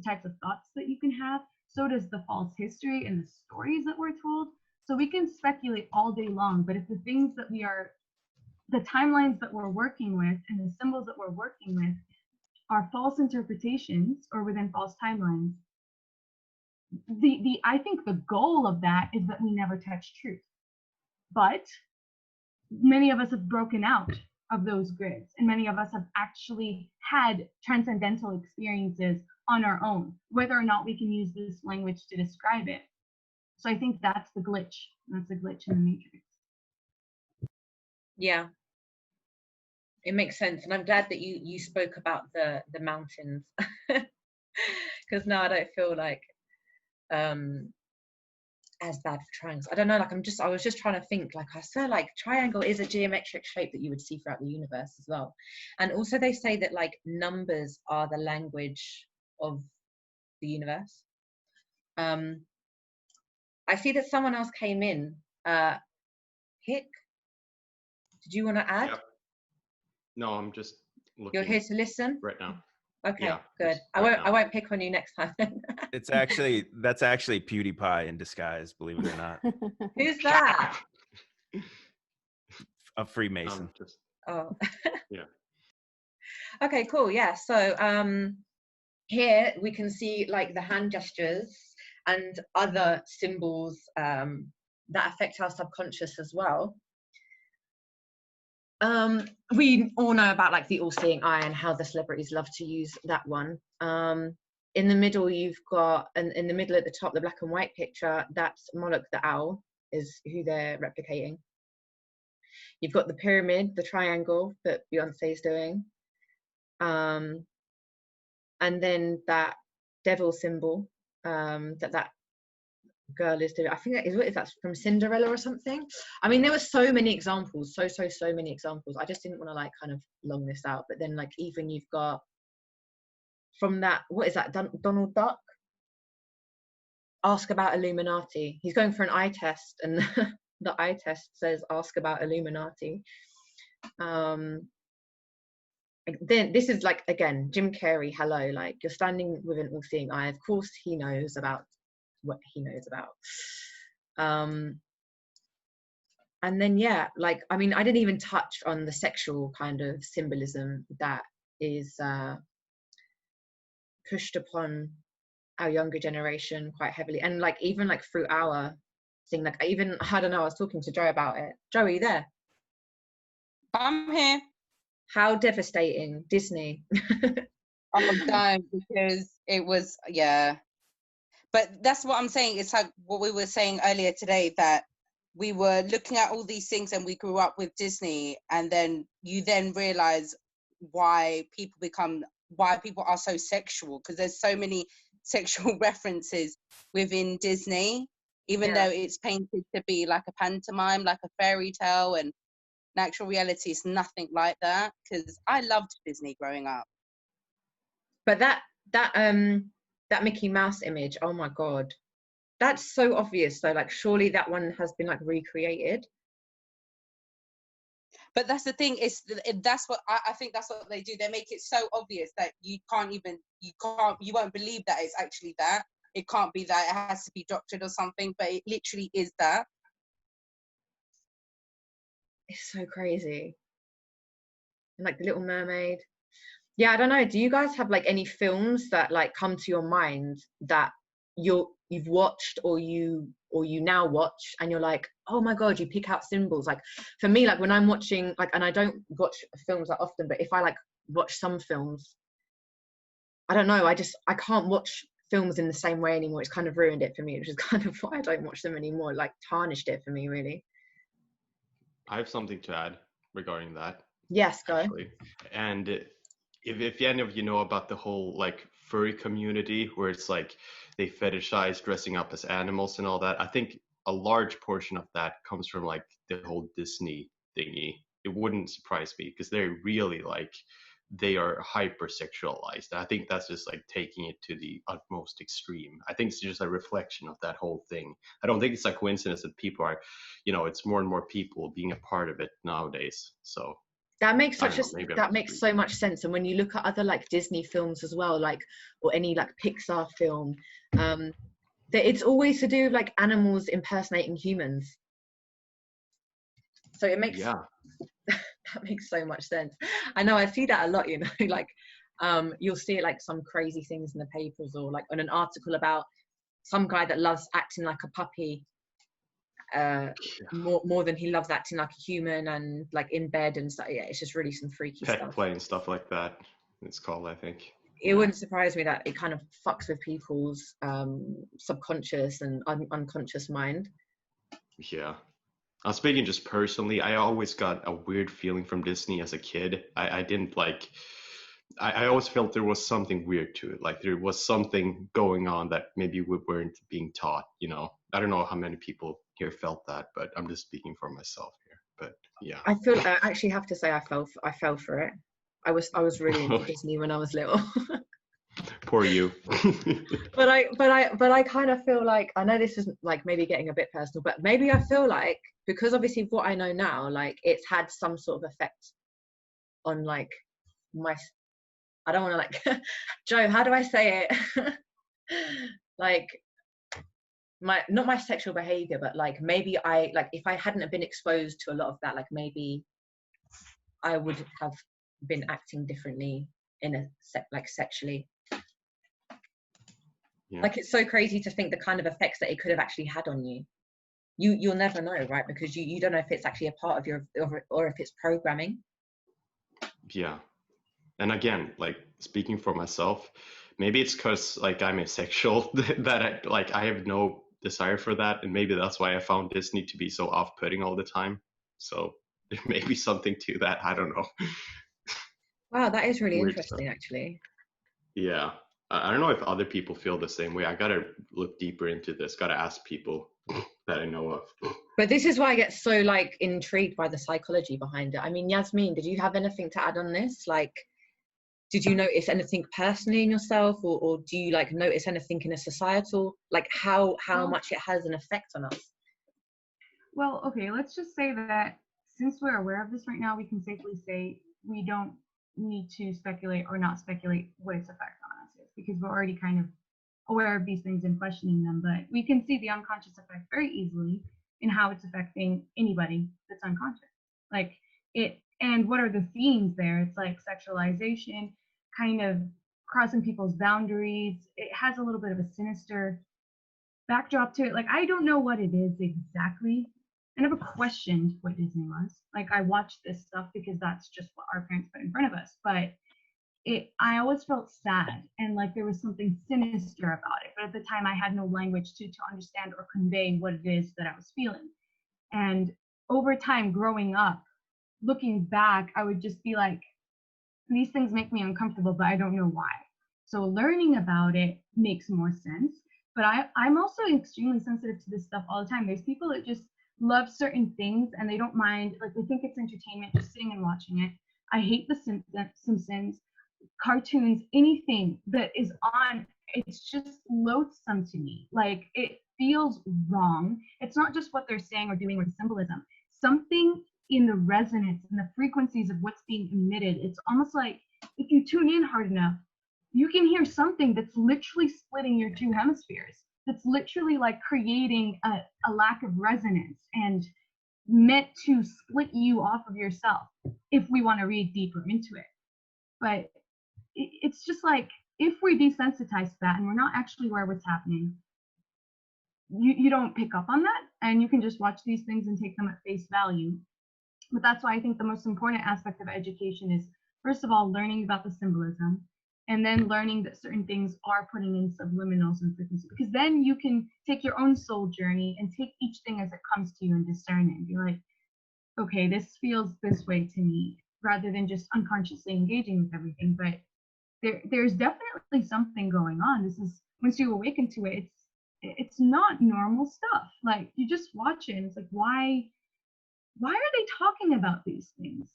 types of thoughts that you can have. So does the false history and the stories that we're told. So we can speculate all day long, but if the things that the timelines that we're working with and the symbols that we're working with are false interpretations or within false timelines, I think the goal of that is that we never touch truth. But many of us have broken out of those grids, and many of us have actually had transcendental experiences on our own, whether or not we can use this language to describe it. So I think that's the glitch. That's a glitch in the matrix. Yeah, it makes sense, and I'm glad that you spoke about the mountains, because now I don't feel like as bad for triangles. I don't know, like I was just trying to think, like I said, like triangle is a geometric shape that you would see throughout the universe as well. And also they say that like numbers are the language of the universe. I see that someone else came in. Hick, did you want to add? Yep. No, I'm just looking. You're here to listen right now. Okay, Yeah, good. I won't pick on you next time. That's actually PewDiePie in disguise, believe it or not. Who's that? A Freemason. Oh. Yeah. Okay, cool. Yeah. So here we can see like the hand gestures and other symbols that affect our subconscious as well. We all know about like the all-seeing eye and how the celebrities love to use that one. In the middle, you've got, and in the middle at the top, the black and white picture, that's Moloch the owl, is who they're replicating. You've got the pyramid, the triangle that Beyonce is doing. And then that devil symbol that girl is doing. I think that is that's from Cinderella or something. I mean, there were so many examples, so many examples. I just didn't want to like kind of long this out. But then like even you've got from that, what is that, Donald Duck? Ask about Illuminati. He's going for an eye test, and the eye test says ask about Illuminati. Then this is like, again, Jim Carrey, hello, like you're standing with an all-seeing eye. Of course he knows about what he knows about. And then yeah, like I mean, I didn't even touch on the sexual kind of symbolism that is pushed upon our younger generation quite heavily, and like even like through our thing, like I don't know, I was talking to Joe about it. Joe, are you there? I'm here. How devastating, Disney. I'm dying because it was, yeah. But that's what I'm saying. It's like what we were saying earlier today, that we were looking at all these things and we grew up with Disney, and then you then realize why people are so sexual, because there's so many sexual references within Disney, even though it's painted to be like a pantomime, like a fairy tale, and in actual reality it's nothing like that, because I loved Disney growing up. But that Mickey Mouse image, oh my god, that's so obvious though. Like surely that one has been like recreated. But that's the thing, that's what I think that's what they do. They make it so obvious that you won't believe that it's actually that. It can't be that. It has to be doctored or something, but it literally is that. It's so crazy. And like the Little Mermaid. Yeah, I don't know. Do you guys have like any films that like come to your mind that you've watched or you now watch and you're like, oh my god, you pick out symbols? Like for me, like when I'm watching, like, and I don't watch films that often, but if I like watch some films, I don't know, I can't watch films in the same way anymore. It's kind of ruined it for me, which is kind of why I don't watch them anymore. Like tarnished it for me, really. I have something to add regarding that. Yes, go. Actually. And if any of you know about the whole like furry community where it's like they fetishize dressing up as animals and all that, I think a large portion of that comes from like the whole Disney thingy. It wouldn't surprise me because they're really like, they are hypersexualized. I think that's just like taking it to the utmost extreme. I think it's just a reflection of that whole thing. I don't think it's a coincidence that people are, it's more and more people being a part of it nowadays. So that makes so much sense. And when you look at other like Disney films as well, like, or any like Pixar film, that it's always to do with like animals impersonating humans. So it makes that makes so much sense. I know I see that a lot, like you'll see like some crazy things in the papers or like on an article about some guy that loves acting like a puppy more than he loves acting like a human, and like in bed and stuff. Yeah, it's just really some freaky pet stuff. play and stuff like that, it's called, I think. It wouldn't surprise me that it kind of fucks with people's subconscious and unconscious mind. Yeah. I'm speaking just personally, I always got a weird feeling from Disney as a kid. I didn't like, I always felt there was something weird to it. Like there was something going on that maybe we weren't being taught, I don't know how many people here felt that, but I'm just speaking for myself here. But yeah. I actually have to say I fell for it. I was really into Disney when I was little. Poor you. but I kind of feel like, I know this isn't like maybe getting a bit personal, but maybe I feel like, because obviously what I know now, like it's had some sort of effect on like I don't want to like Joe, how do I say it? Like not my sexual behavior, but like maybe I, like if I hadn't have been exposed to a lot of that, like maybe I would have been acting differently in a like sexually. Yeah. Like it's so crazy to think the kind of effects that it could have actually had on you. You'll never know, right? Because you don't know if it's actually a part of your, or if it's programming. Yeah. And again, like speaking for myself, maybe it's because like I'm asexual that I have no desire for that, and maybe that's why I found Disney to be so off-putting all the time. So there may be something to that. I don't know. Wow, that is really interesting, actually. Yeah. I don't know if other people feel the same way. I gotta look deeper into this. Gotta ask people that I know of. But this is why I get so like intrigued by the psychology behind it. I mean, Yasmin, did you have anything to add on this? Like, did you notice anything personally in yourself, or do you like notice anything in a societal, like how much it has an effect on us? Well, okay, let's just say that since we're aware of this right now, we can safely say we don't need to speculate or not speculate what its effect on us is, because we're already kind of aware of these things and questioning them. But we can see the unconscious effect very easily in how it's affecting anybody that's unconscious. Like it, and what are the themes there? It's like sexualization, kind of crossing people's boundaries. It has a little bit of a sinister backdrop to it. Like, I don't know what it is exactly. I never questioned what Disney was. Like, I watched this stuff because that's just what our parents put in front of us. But I always felt sad, and like there was something sinister about it. But at the time, I had no language to understand or convey what it is that I was feeling. And over time, growing up, looking back, I would just be like, these things make me uncomfortable, but I don't know why. So learning about it makes more sense. But I'm also extremely sensitive to this stuff all the time. There's people that just love certain things and they don't mind, like they think it's entertainment just sitting and watching it. I hate the Simpsons, cartoons, anything that is on, it's just loathsome to me. Like it feels wrong. It's not just what they're saying or doing or the symbolism. Something in the resonance and the frequencies of what's being emitted. It's almost like if you tune in hard enough, you can hear something that's literally splitting your two hemispheres. That's literally like creating a lack of resonance and meant to split you off of yourself, if we want to read deeper into it. But it's just like, if we desensitize to that and we're not actually aware what's happening, you don't pick up on that, and you can just watch these things and take them at face value. But that's why I think the most important aspect of education is, first of all, learning about the symbolism, and then learning that certain things are putting in subliminals and frequencies, because then you can take your own soul journey and take each thing as it comes to you and discern it and be like, okay, this feels this way to me, rather than just unconsciously engaging with everything. But there's definitely something going on. This is, once you awaken to it, it's not normal stuff. Like, you just watch it and it's like, why are they talking about these things?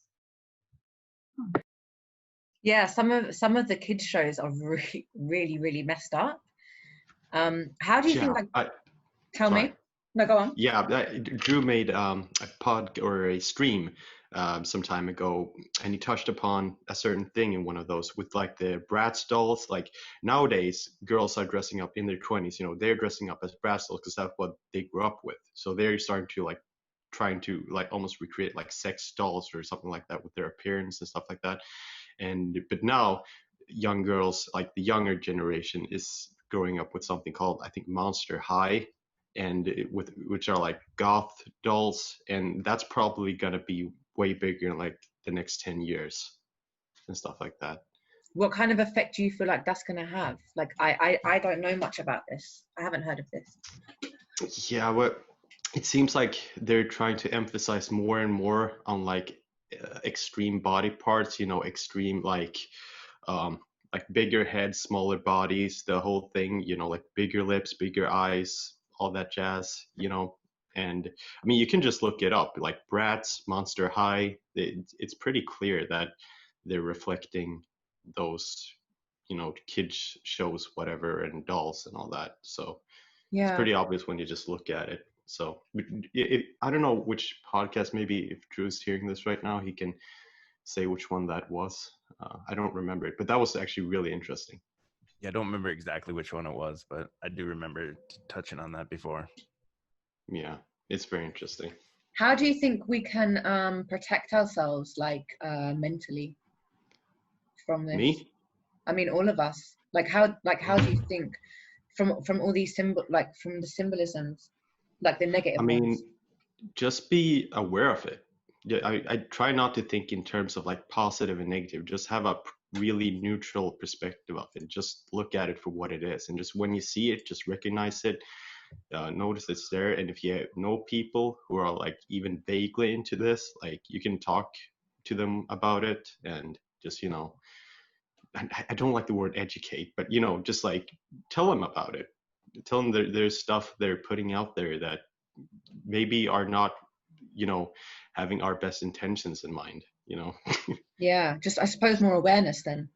Yeah, some of the kids shows are really messed up. How do you think, like, tell me? No, go on. Yeah, Drew made a pod or a stream some time ago, and he touched upon a certain thing in one of those with like the Bratz dolls. Like, nowadays, girls are dressing up in their 20s. You know, they're dressing up as Bratz dolls because that's what they grew up with. So they're starting to like trying to like almost recreate like sex dolls or something like that with their appearance and stuff like that. But now young girls, like the younger generation, is growing up with something called, I think, Monster High, and which are like goth dolls, and that's probably gonna be way bigger in like the next 10 years and stuff like that. What kind of effect do you feel like that's gonna have? Like, I don't know much about this. I haven't heard of this. Yeah, well, it seems like they're trying to emphasize more and more on like extreme body parts, you know, extreme like bigger heads, smaller bodies, the whole thing, you know, like bigger lips, bigger eyes, all that jazz, you know. And I mean, you can just look it up, like Bratz, Monster High. It's pretty clear that they're reflecting those, you know, kids shows, whatever, and dolls and all that. So yeah, it's pretty obvious when you just look at it. So I don't know which podcast, maybe if Drew's hearing this right now, he can say which one that was. I don't remember it, but that was actually really interesting. Yeah, I don't remember exactly which one it was, but I do remember touching on that before. Yeah, it's very interesting. How do you think we can protect ourselves, like, mentally from this? Me? I mean, all of us. Like, how do you think from all these from the symbolisms, like the negative ones? Just be aware of it. Yeah, I try not to think in terms of like positive and negative. Just have a really neutral perspective of it. Just look at it for what it is, and just when you see it, just recognize it. Notice it's there, and if you know people who are like even vaguely into this, like, you can talk to them about it, and just, you know, I don't like the word educate, but, you know, just like tell them about it. Tell them there's stuff they're putting out there that maybe are not, you know, having our best intentions in mind, you know. Yeah, just, I suppose, more awareness then.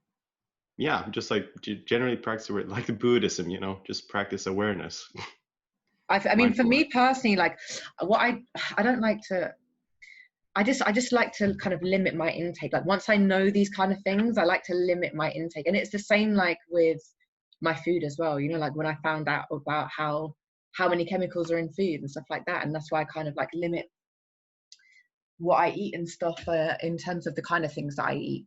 Yeah, just like generally practice like the Buddhism, you know, just practice awareness. I mean, for me personally, like, what I don't like to, I just like to kind of limit my intake. Like, once I know these kind of things, I like to limit my intake. And it's the same like with my food as well, you know, like when I found out about how many chemicals are in food and stuff like that, and that's why I kind of like limit what I eat and stuff in terms of the kind of things that I eat.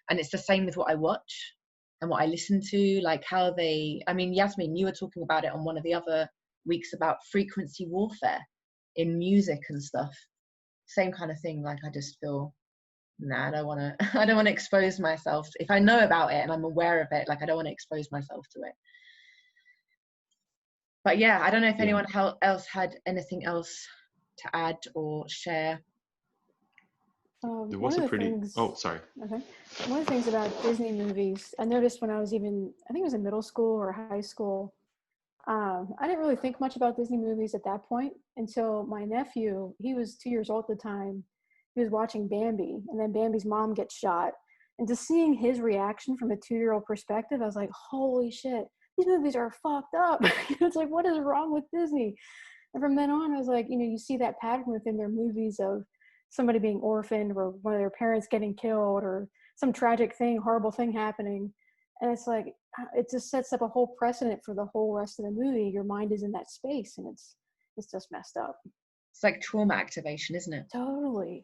And it's the same with what I watch and what I listen to, like how they, I mean, Yasmin, you were talking about it on one of the other weeks about frequency warfare in music and stuff. Same kind of thing. Like, I just feel, nah, I don't want to expose myself. If I know about it and I'm aware of it, like, I don't want to expose myself to it. But yeah, I don't know if anyone else had anything else to add or share. There was a pretty, oh, sorry. Okay. One of the things about Disney movies, I noticed when I was even, I think it was in middle school or high school, I didn't really think much about Disney movies at that point until my nephew, he was 2 years old at the time, he was watching Bambi, and then Bambi's mom gets shot. And just seeing his reaction from a 2-year-old perspective, I was like, holy shit, these movies are fucked up. It's like, what is wrong with Disney? And from then on, I was like, you know, you see that pattern within their movies of somebody being orphaned or one of their parents getting killed or some tragic thing, horrible thing happening. And it's like, it just sets up a whole precedent for the whole rest of the movie. Your mind is in that space, and it's just messed up. It's like trauma activation, isn't it? Totally.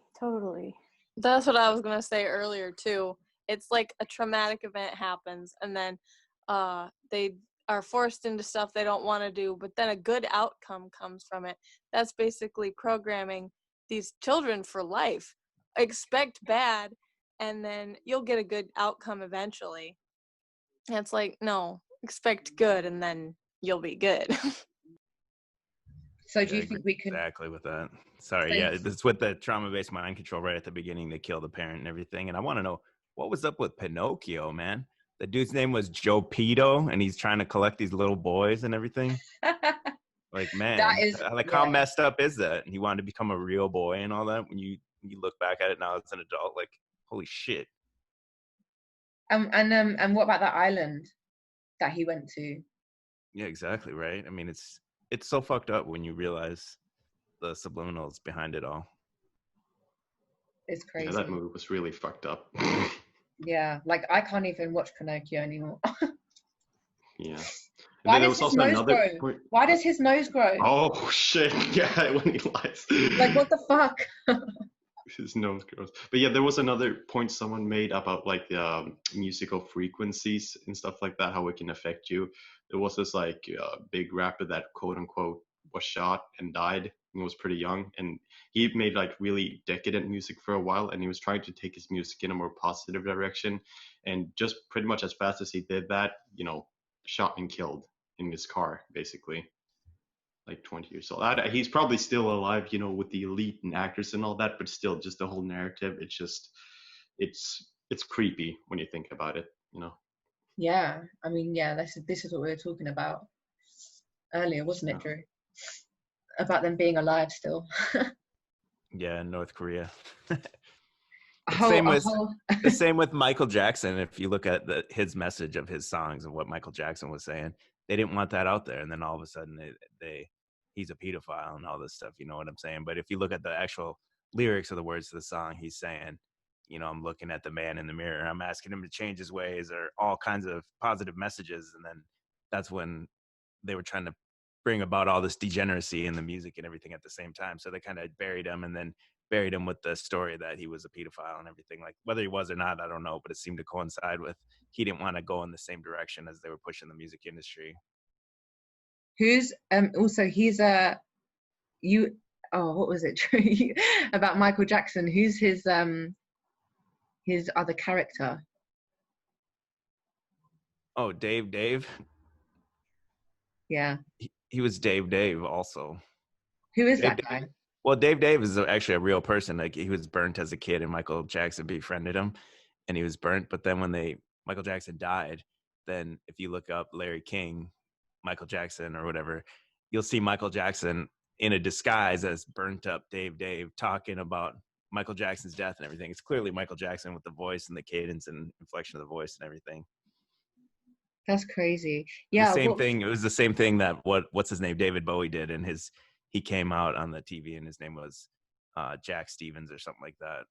That's what I was going to say earlier, too. It's like a traumatic event happens, and then they are forced into stuff they don't want to do, but then a good outcome comes from it. That's basically programming these children for life. Expect bad, and then you'll get a good outcome eventually. And it's like, no, expect good, and then you'll be good. So do you think we can exactly with that? Sorry, so, yeah, this is with the trauma-based mind control right at the beginning. They kill the parent and everything, and I want to know what was up with Pinocchio, man. The dude's name was Joe Pito, and he's trying to collect these little boys and everything. Like, man, that is like how messed up is that? And he wanted to become a real boy and all that. When you look back at it now as an adult, like, holy shit. And what about that island that he went to? Yeah, exactly, right? I mean, it's so fucked up when you realize the subliminals behind it all. It's crazy. Yeah, that movie was really fucked up. Yeah, like I can't even watch Pinocchio anymore. Yeah. Why does his nose grow? Why does his nose grow? Oh shit! Yeah, when he lies. Like what the fuck? His nose grows. But yeah, there was another point someone made about like musical frequencies and stuff like that, how it can affect you. There was this like big rapper that quote unquote was shot and died and was pretty young, and he made like really decadent music for a while, and he was trying to take his music in a more positive direction, and just pretty much as fast as he did that, shot and killed in his car, basically. Like 20 years old. He's probably still alive, with the elite and actors and all that, but still, just the whole narrative, it's creepy when you think about it, Yeah, I mean, yeah, this is what we were talking about earlier, wasn't it, Drew? About them being alive still. Yeah, in North Korea. The same with Michael Jackson. If you look at his message of his songs and what Michael Jackson was saying, they didn't want that out there, and then all of a sudden he's a pedophile and all this stuff. You know what I'm saying? But if you look at the actual lyrics of the words of the song, he's saying, I'm looking at the man in the mirror, I'm asking him to change his ways, or all kinds of positive messages. And then that's when they were trying to bring about all this degeneracy in the music and everything at the same time. So they kind of buried him, and then buried him with the story that he was a pedophile and everything. Like, whether he was or not, I don't know, but it seemed to coincide with he didn't want to go in the same direction as they were pushing the music industry. Who's also he's what was it, Drew? About Michael Jackson? Who's his other character? Oh, Dave. Yeah. He was Dave also. Who is that guy? Well, Dave is actually a real person. Like, he was burnt as a kid, and Michael Jackson befriended him, and he was burnt. But then when Michael Jackson died, then if you look up Larry King, Michael Jackson or whatever, you'll see Michael Jackson in a disguise as burnt up Dave talking about Michael Jackson's death and everything. It's clearly Michael Jackson with the voice and the cadence and inflection of the voice and everything. That's crazy. Yeah. Thing. It was the same thing that what's his name, David Bowie did, and he came out on the TV and his name was Jack Stevens or something like that.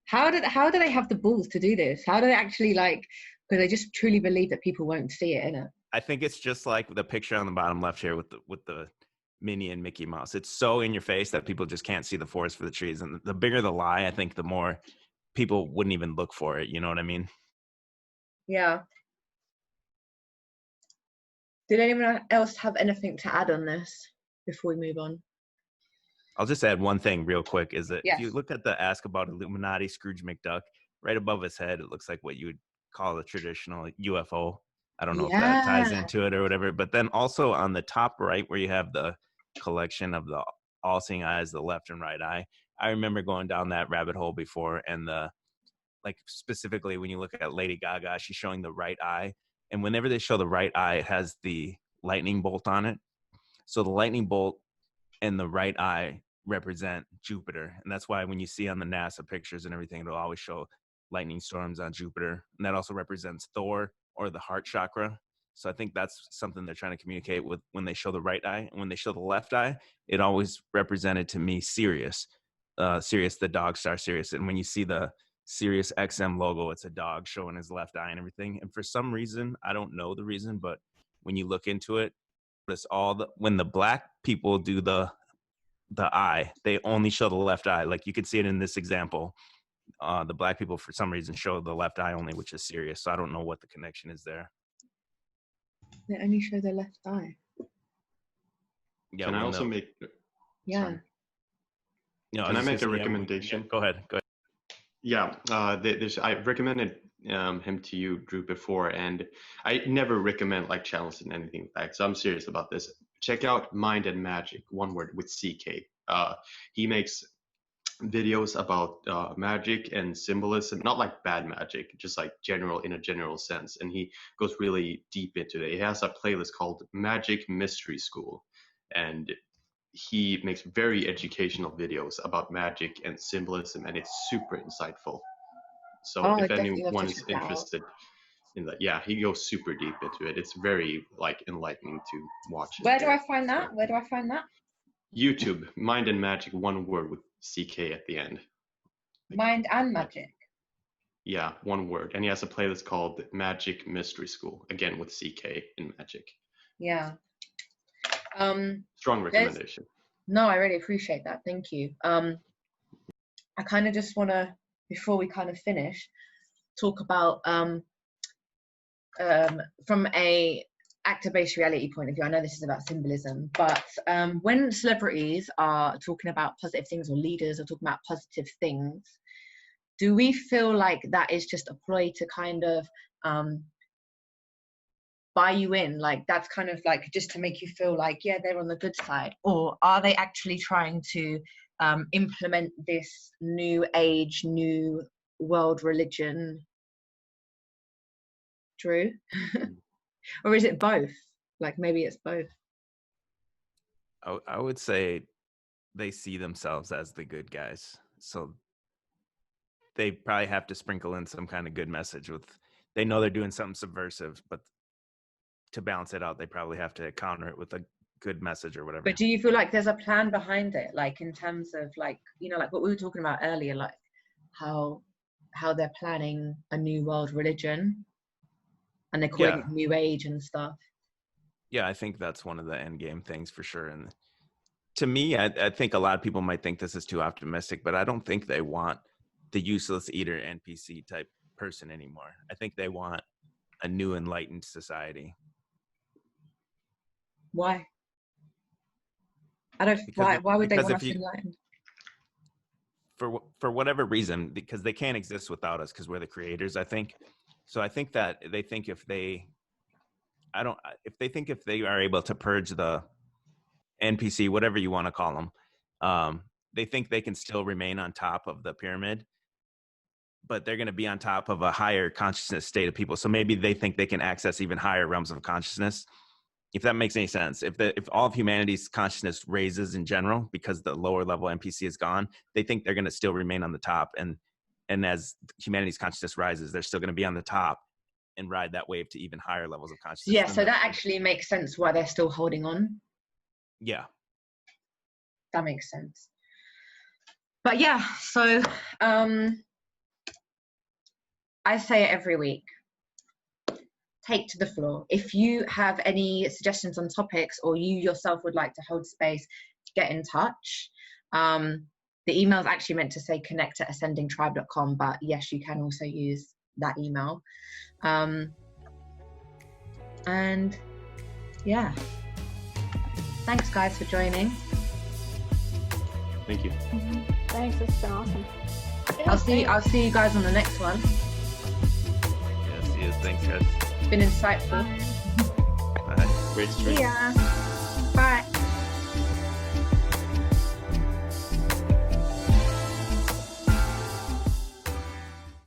How do they have the balls to do this? How do they actually, like, because they just truly believe that people won't see it, innit? I think it's just like the picture on the bottom left here with the Minnie and Mickey Mouse. It's so in your face that people just can't see the forest for the trees. And the bigger the lie, I think the more people wouldn't even look for it. You know what I mean? Yeah. Did anyone else have anything to add on this before we move on? I'll just add one thing real quick, is that Yes. If you look at the Ask About Illuminati Scrooge McDuck, right above his head, it looks like what you would call a traditional UFO. I don't know if that ties into it or whatever. But then also on the top right, where you have the collection of the all-seeing eyes, the left and right eye, I remember going down that rabbit hole before, and like specifically when you look at Lady Gaga, she's showing the right eye. And whenever they show the right eye, it has the lightning bolt on it. So the lightning bolt and the right eye represent Jupiter. And that's why when you see on the NASA pictures and everything, it'll always show lightning storms on Jupiter. And that also represents Thor, or the heart chakra. So I think that's something they're trying to communicate with when they show the right eye. And when they show the left eye, it always represented to me Sirius, Sirius, the dog star Sirius. And when you see the Sirius XM logo, it's a dog showing his left eye and everything. And for some reason, I don't know the reason, but when you look into it, it's when the black people do the eye, they only show the left eye. Like you could see it in this example. The black people, for some reason, show the left eye only, which is Sirius. So I don't know what the connection is there. They only show their left eye. Yeah. Can I also make? Yeah. Sorry. No, Can I make a recommendation? Go ahead. Yeah, I recommended him to you, Drew, before, and I never recommend like channels and anything like that. So I'm serious about this. Check out Mind and Magic, one word, with CK. He makes videos about magic and symbolism, not like bad magic, just like in a general sense. And he goes really deep into it. He has a playlist called Magic Mystery School, and he makes very educational videos about magic and symbolism, and it's super insightful. So if anyone is interested in that, yeah, he goes super deep into it. It's very like enlightening to watch. Where do I find that? Where do I find that? YouTube, Mind and Magic, one word with CK at the end. Mind and Magic. Yeah, one word. And he has a playlist called Magic Mystery School, again with CK in magic. Yeah. Strong recommendation. No, I really appreciate that. Thank you. I kind of just want to, before we kind of finish, talk about from a actor-based reality point of view. I know this is about symbolism, but when celebrities are talking about positive things, or leaders are talking about positive things, do we feel like that is just a ploy to kind of buy you in? Like that's kind of like just to make you feel like, yeah, they're on the good side? Or are they actually trying to implement this new age, new world religion? Drew? Or is it both? Like maybe it's both. I would say they see themselves as the good guys. So they probably have to sprinkle in some kind of good message they know they're doing something subversive, but to balance it out, they probably have to counter it with a good message or whatever. But do you feel like there's a plan behind it? Like in terms of like, you know, like what we were talking about earlier, like how they're planning a new world religion and they're calling it new age and stuff. Yeah, I think that's one of the end game things for sure. And to me, I think a lot of people might think this is too optimistic, but I don't think they want the useless eater NPC type person anymore. I think they want a new enlightened society. Why? I don't. Why would they want us enlightened? For whatever reason, because they can't exist without us, because we're the creators, I think. So I think that they think if they are able to purge the NPC, whatever you want to call them, they think they can still remain on top of the pyramid, but they're going to be on top of a higher consciousness state of people. So maybe they think they can access even higher realms of consciousness, if that makes any sense. If all of humanity's consciousness raises in general, because the lower level NPC is gone, they think they're going to still remain on the top. And as humanity's consciousness rises, they're still going to be on the top and ride that wave to even higher levels of consciousness. Yeah, so that actually makes sense why they're still holding on. Yeah. That makes sense. But yeah, so I say it every week. Take to the floor. If you have any suggestions on topics, or you yourself would like to hold space, get in touch. The email is actually meant to say connect@ascendingtribe.com, but yes, you can also use that email. And yeah, thanks guys for joining. Thank you. Thanks, it's been awesome. I'll see you guys on the next one. Yeah, see you. Thanks, guys. It's been insightful. Bye. Great stream. Yeah.